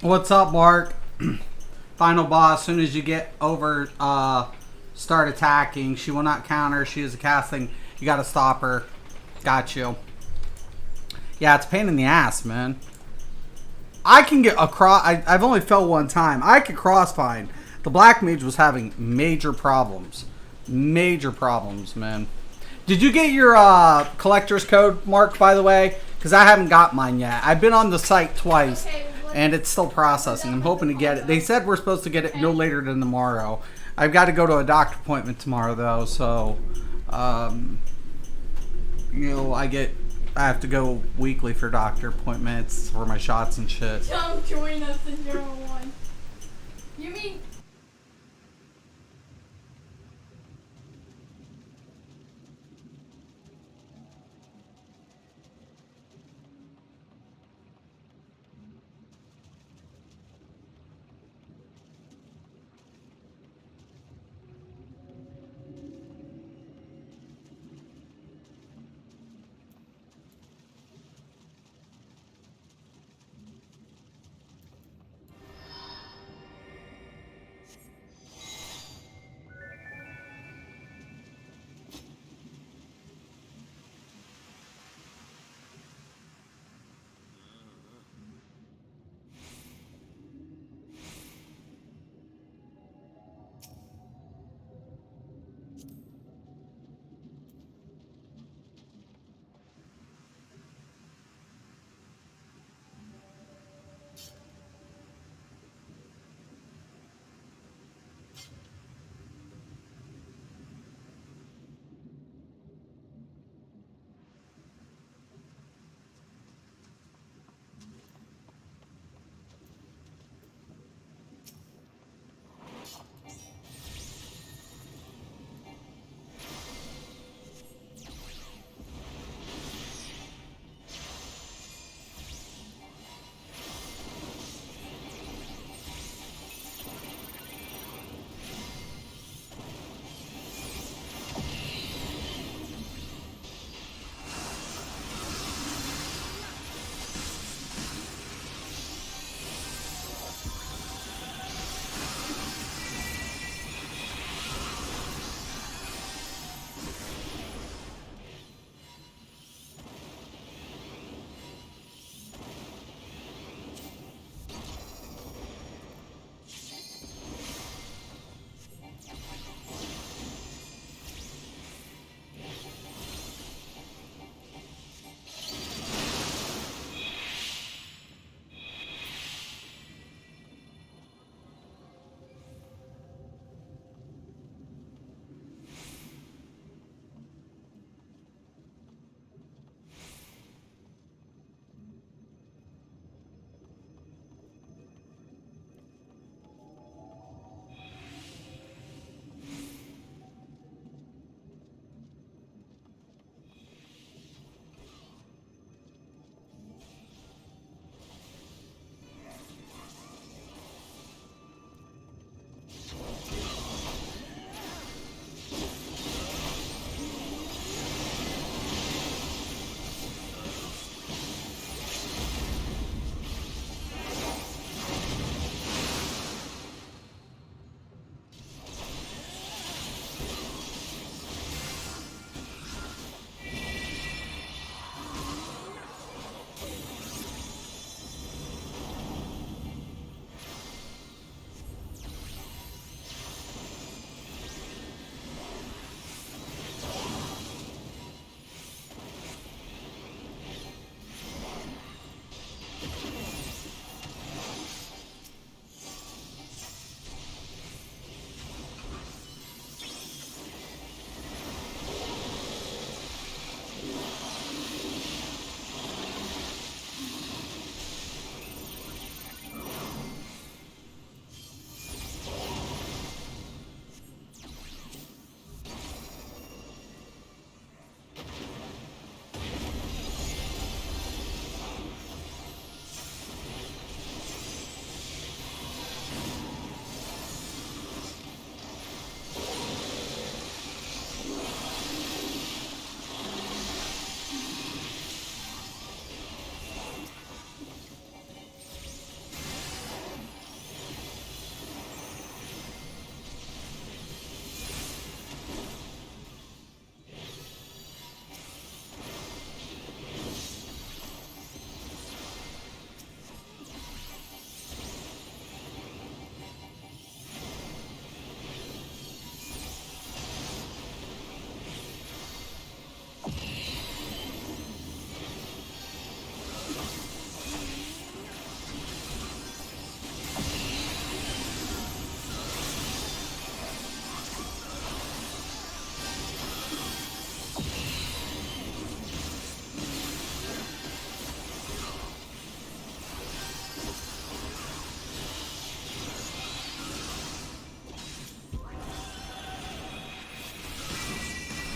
What's up, Mark? Final boss. As soon as you get over, start attacking. She will not counter. She is casting. You gotta stop her. Got you. Yeah, it's a pain in the ass, man. I can get across. I've only fell one time. I could cross fine. The black mage was having major problems. Major problems, man. Did you get your collector's code, Mark, by the way? Because I haven't got mine yet. I've been on the site twice, and it's still processing. I'm hoping to get it. They said we're supposed to get it no later than tomorrow. I've got to go to a doctor appointment tomorrow, though, so, you know, I have to go weekly for doctor appointments for my shots and shit. Don't join us in 01. You mean...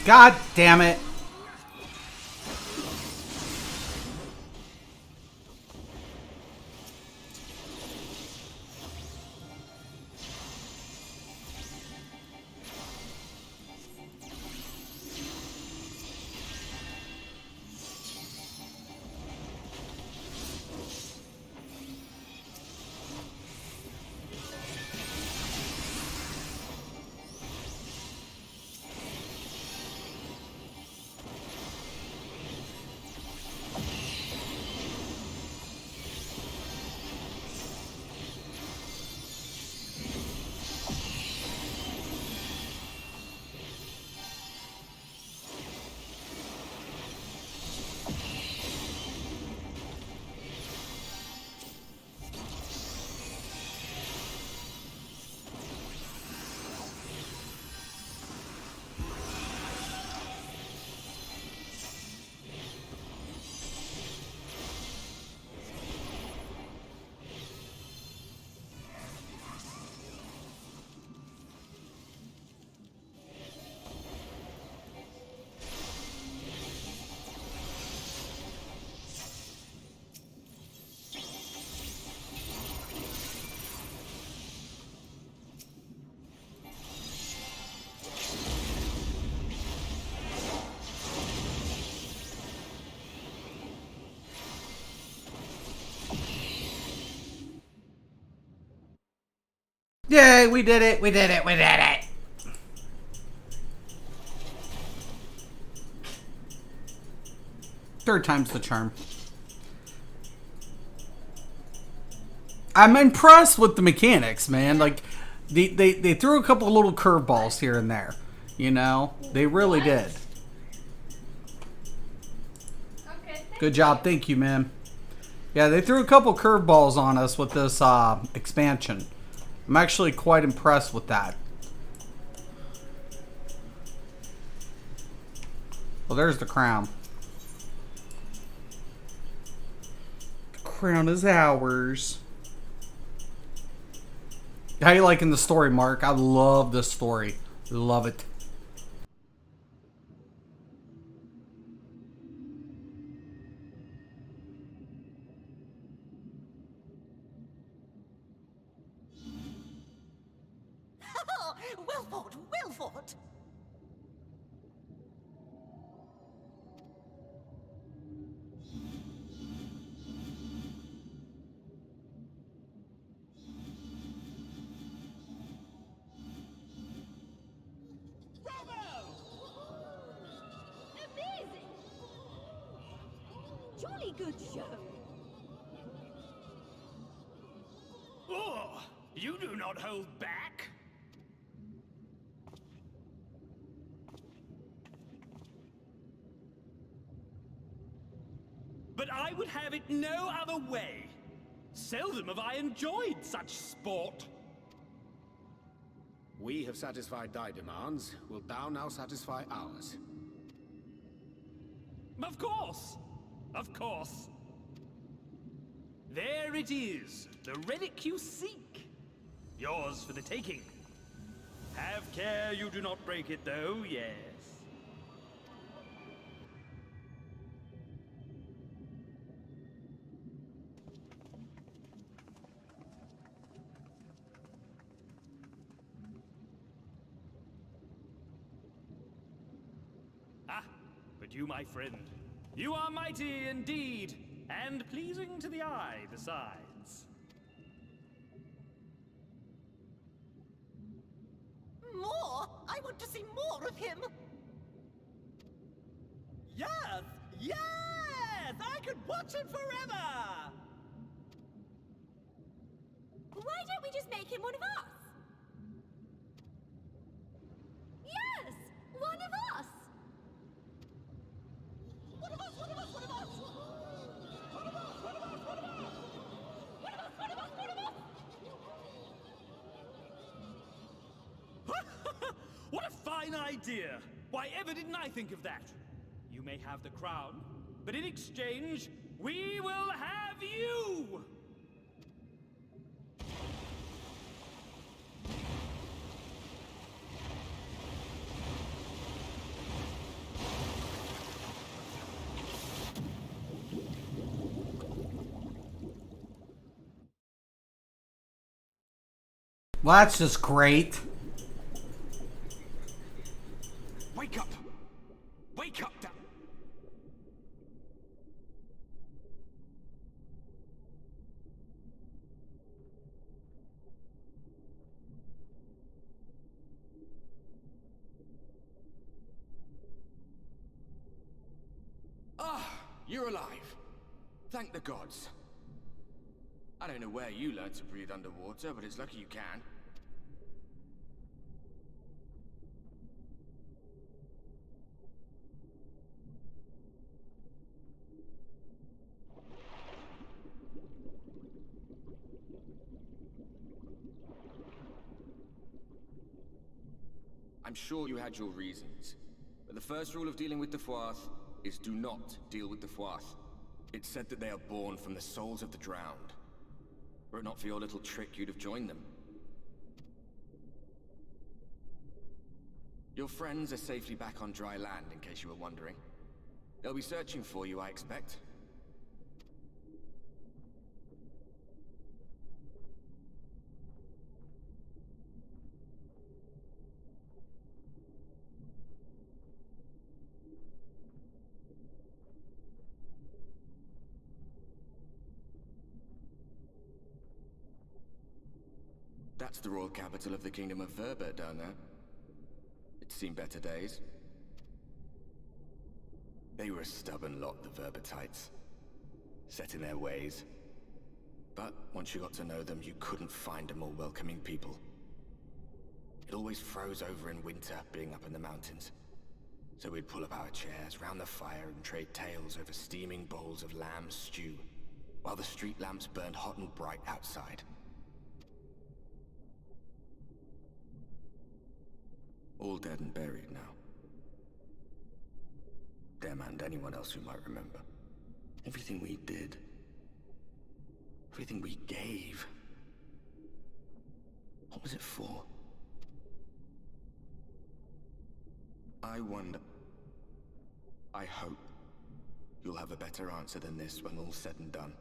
God damn it. Yay, we did it, we did it, we did it! Third time's the charm. I'm impressed with the mechanics, man. Like, they threw a couple little curveballs here and there. You know? They really did. Okay, Good job, thank you, man. Yeah, they threw a couple curveballs on us with this expansion. I'm actually quite impressed with that. Well, there's the crown. The crown is ours. How you liking the story, Mark? I love this story. Love it. Well fought, well fought. Amazing! Jolly good show. Oh, you do not hold back. But I would have it no other way. Seldom have I enjoyed such sport. We have satisfied thy demands. Wilt thou now satisfy ours? Of course. Of course. There it is, the relic you seek. Yours for the taking. Have care you do not break it, though, yes. Ah, but you, my friend, you are mighty indeed, and pleasing to the eye besides. More? I want to see more of him. Yes! Yes! I could watch it forever! Why don't we just make him one of us? Yes! One of us! One of us, one of us, one of us! One of us, one of us, one of us! One of us, one of us, one of us! What a fine idea! Why ever didn't I think of that? You may have the crown, but in exchange, we will have you! Well, that's just great. Wake up! Wake up! Ah, you're alive. Thank the gods. I don't know where you learned to breathe underwater, but it's lucky you can. I'm sure you had your reasons, but the first rule of dealing with the Fwaath is do not deal with the Fwaath. It's said that they are born from the souls of the drowned. Were it not for your little trick, you'd have joined them. Your friends are safely back on dry land, in case you were wondering. They'll be searching for you, I expect. That's the royal capital of the Kingdom of Verbert down there. It's seen better days. They were a stubborn lot, the Verbertites. Set in their ways. But once you got to know them, you couldn't find a more welcoming people. It always froze over in winter, being up in the mountains. So we'd pull up our chairs round the fire and trade tales over steaming bowls of lamb stew, while the street lamps burned hot and bright outside. All dead and buried now. Them and anyone else who might remember. Everything we did. Everything we gave. What was it for? I wonder. I hope you'll have a better answer than this when all's said and done.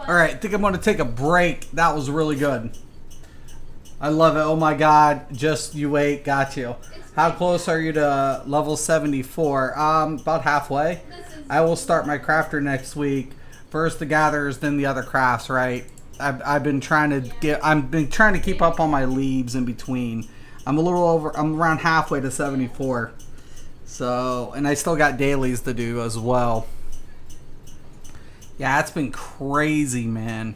All right, I think I'm going to take a break. That was really good. I love it. Oh my God. Just you wait. Got you. How close are you to level 74? About halfway. I will start my crafter next week. First the gatherers, then the other crafts, right? I've been trying to keep up on my leaves in between. I'm around halfway to 74. So, and I still got dailies to do as well. Yeah, it's been crazy, man.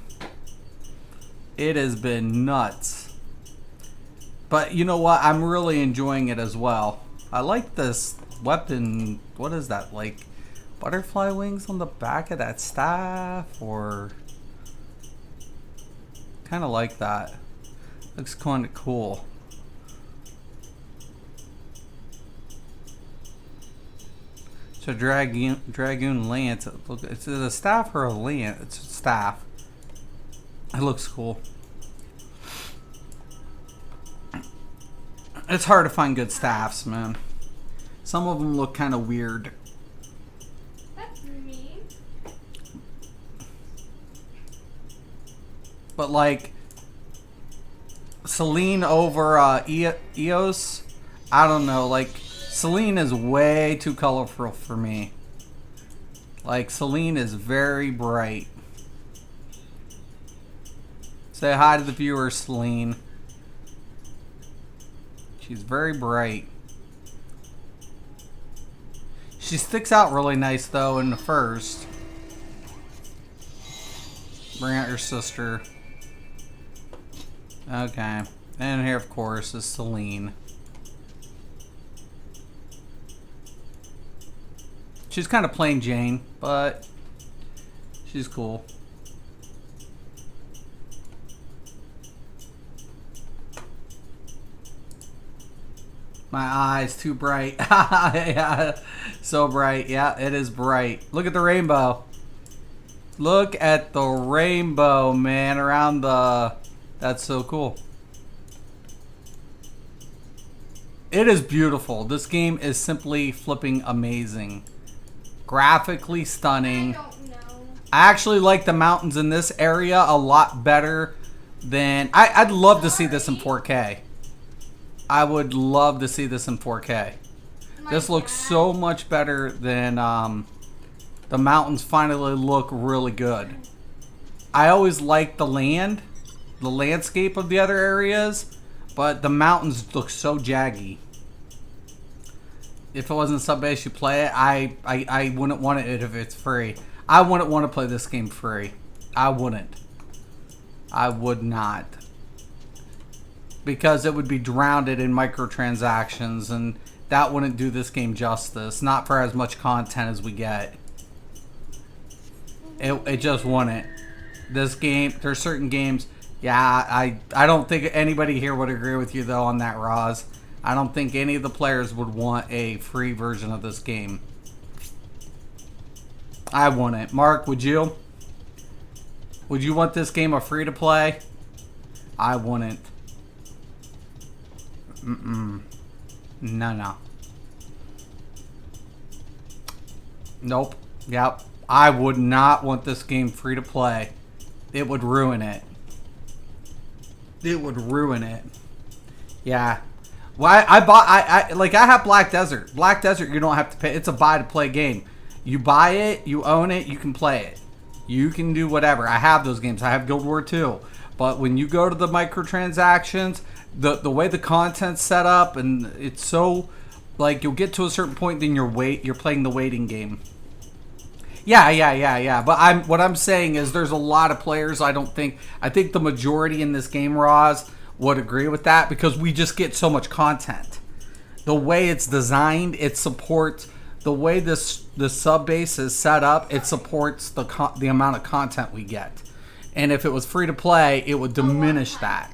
It has been nuts. But you know what? I'm really enjoying it as well. I like this weapon. What is that? Like butterfly wings on the back of that staff? Or kind of like that. Looks kind of cool. So Dragoon Lance. Look, it's a staff or a lance? It's a staff. It looks cool. It's hard to find good staffs, man. Some of them look kind of weird. That's mean. But like Celine over Eos, I don't know. Like Celine is way too colorful for me. Like Celine is very bright. Say hi to the viewers, Celine. She's very bright. She sticks out really nice though in the first. Bring out your sister. Okay. And here of course is Celine. She's kind of plain Jane, but she's cool. My eyes too bright. Yeah, so bright. Yeah, it is bright. Look at the rainbow. Look at the rainbow, man, around the... That's so cool. It is beautiful. This game is simply flipping amazing. Graphically stunning. I actually like the mountains in this area a lot better than... I'd love to see this in 4K. I would love to see this in 4K. This looks so much better than the mountains finally look really good. I always like the landscape of the other areas, but the mountains look so jaggy. If it wasn't sub-base, you play it. I wouldn't want it if it's free. I wouldn't want to play this game free. I wouldn't. I would not. Because it would be drowned in microtransactions, and that wouldn't do this game justice. Not for as much content as we get. It just wouldn't. This game, there's certain games. Yeah, I don't think anybody here would agree with you though on that, Roz. I don't think any of the players would want a free version of this game. I wouldn't. Mark, would you? Would you want this game a free to play? I wouldn't. No. Nope. Yep. I would not want this game free to play. It would ruin it. It would ruin it. Yeah. Well, I have Black Desert. Black Desert, you don't have to pay. It's a buy to play game. You buy it, you own it, you can play it. You can do whatever. I have those games. I have Guild War 2. But when you go to the microtransactions, the way the content's set up, and it's so like you'll get to a certain point, then you're playing the waiting game. Yeah. But what I'm saying is there's a lot of players I think the majority in this game, Roz, would agree with that because we just get so much content. The way it's designed, it supports the way the sub base is set up. It supports the amount of content we get. And if it was free to play, it would diminish that.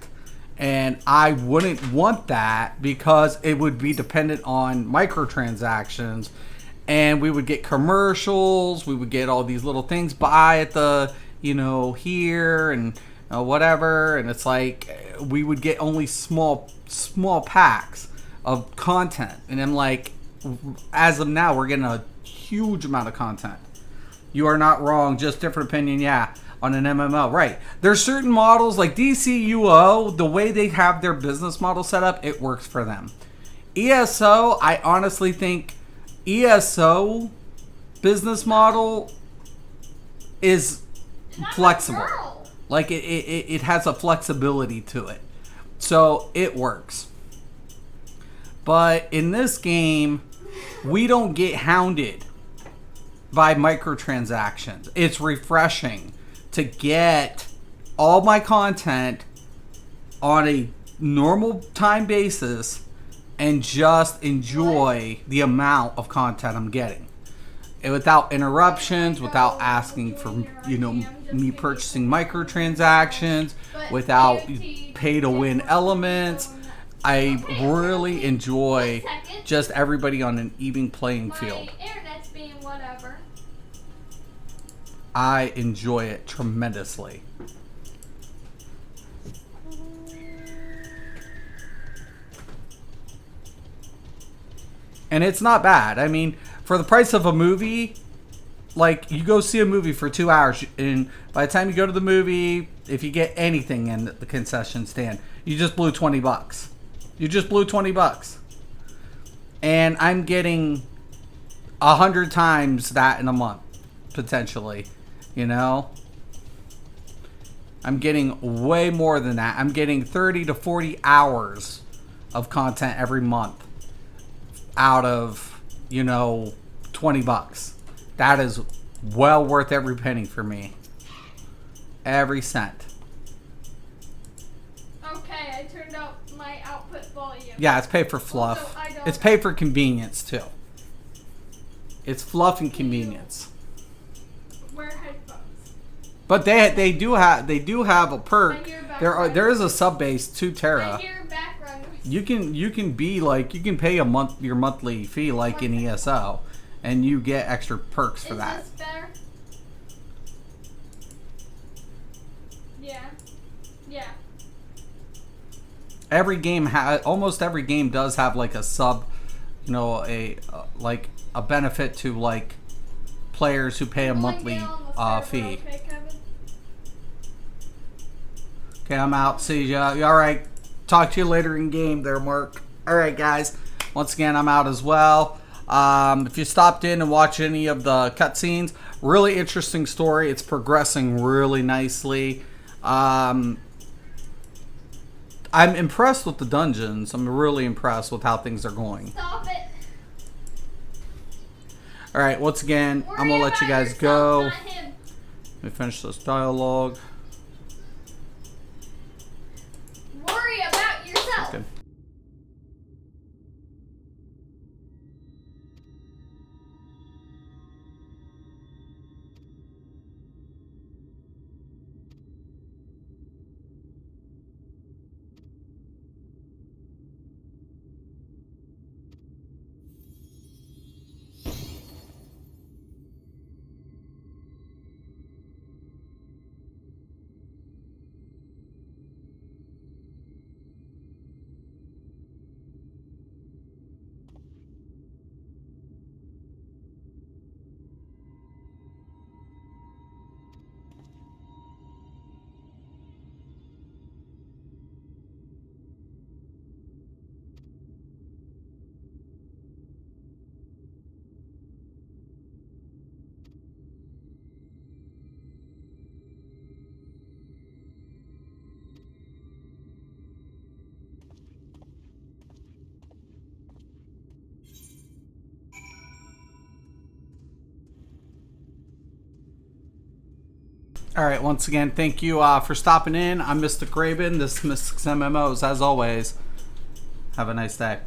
And I wouldn't want that because it would be dependent on microtransactions. And we would get commercials. We would get all these little things buy at the, here and whatever. And it's like we would get only small packs of content. And then like, as of now, we're getting a huge amount of content. You are not wrong. Just different opinion. Yeah. on an MMO. Right. There's certain models like DCUO, the way they have their business model set up, it works for them. ESO, I honestly think ESO business model is flexible. Like it has a flexibility to it. So it works. But in this game, we don't get hounded by microtransactions. It's refreshing to get all my content on a normal time basis and just enjoy the amount of content I'm getting. And without interruptions, without asking for, me purchasing microtransactions, without pay to win elements. I really enjoy just everybody on an even playing field. Internet's being whatever. I enjoy it tremendously. And it's not bad. I mean, for the price of a movie, like, you go see a movie for 2 hours, and by the time you go to the movie, if you get anything in the concession stand, you just blew $20. You just blew $20. And I'm getting 100 times that in a month, potentially. I'm getting way more than that. I'm getting 30 to 40 hours of content every month out of, $20. That is well worth every penny for me. Every cent. Okay, I turned up my output volume. Yeah, it's paid for fluff. Also, It's paid for convenience too. It's fluff and convenience. Wear headphones. But they do have a perk. There is a sub base 2 Tera. I hear background noise. You can pay your monthly fee like in ESO, and you get extra perks for that. Is this better? Yeah. Every game almost every game does have like a sub, a benefit to like players who pay a monthly fee. Okay, I'm out. See ya. All right. Talk to you later in game there, Mark. All right, guys. Once again, I'm out as well. If you stopped in and watched any of the cutscenes, really interesting story. It's progressing really nicely. I'm impressed with the dungeons. I'm really impressed with how things are going. Stop it. All right, once again, I'm going to let you guys go. Let me finish this dialogue. Worry about yourself. Okay. All right, once again, thank you for stopping in. I'm Mr. Craven. This is Mystic's MMOs. As always, have a nice day.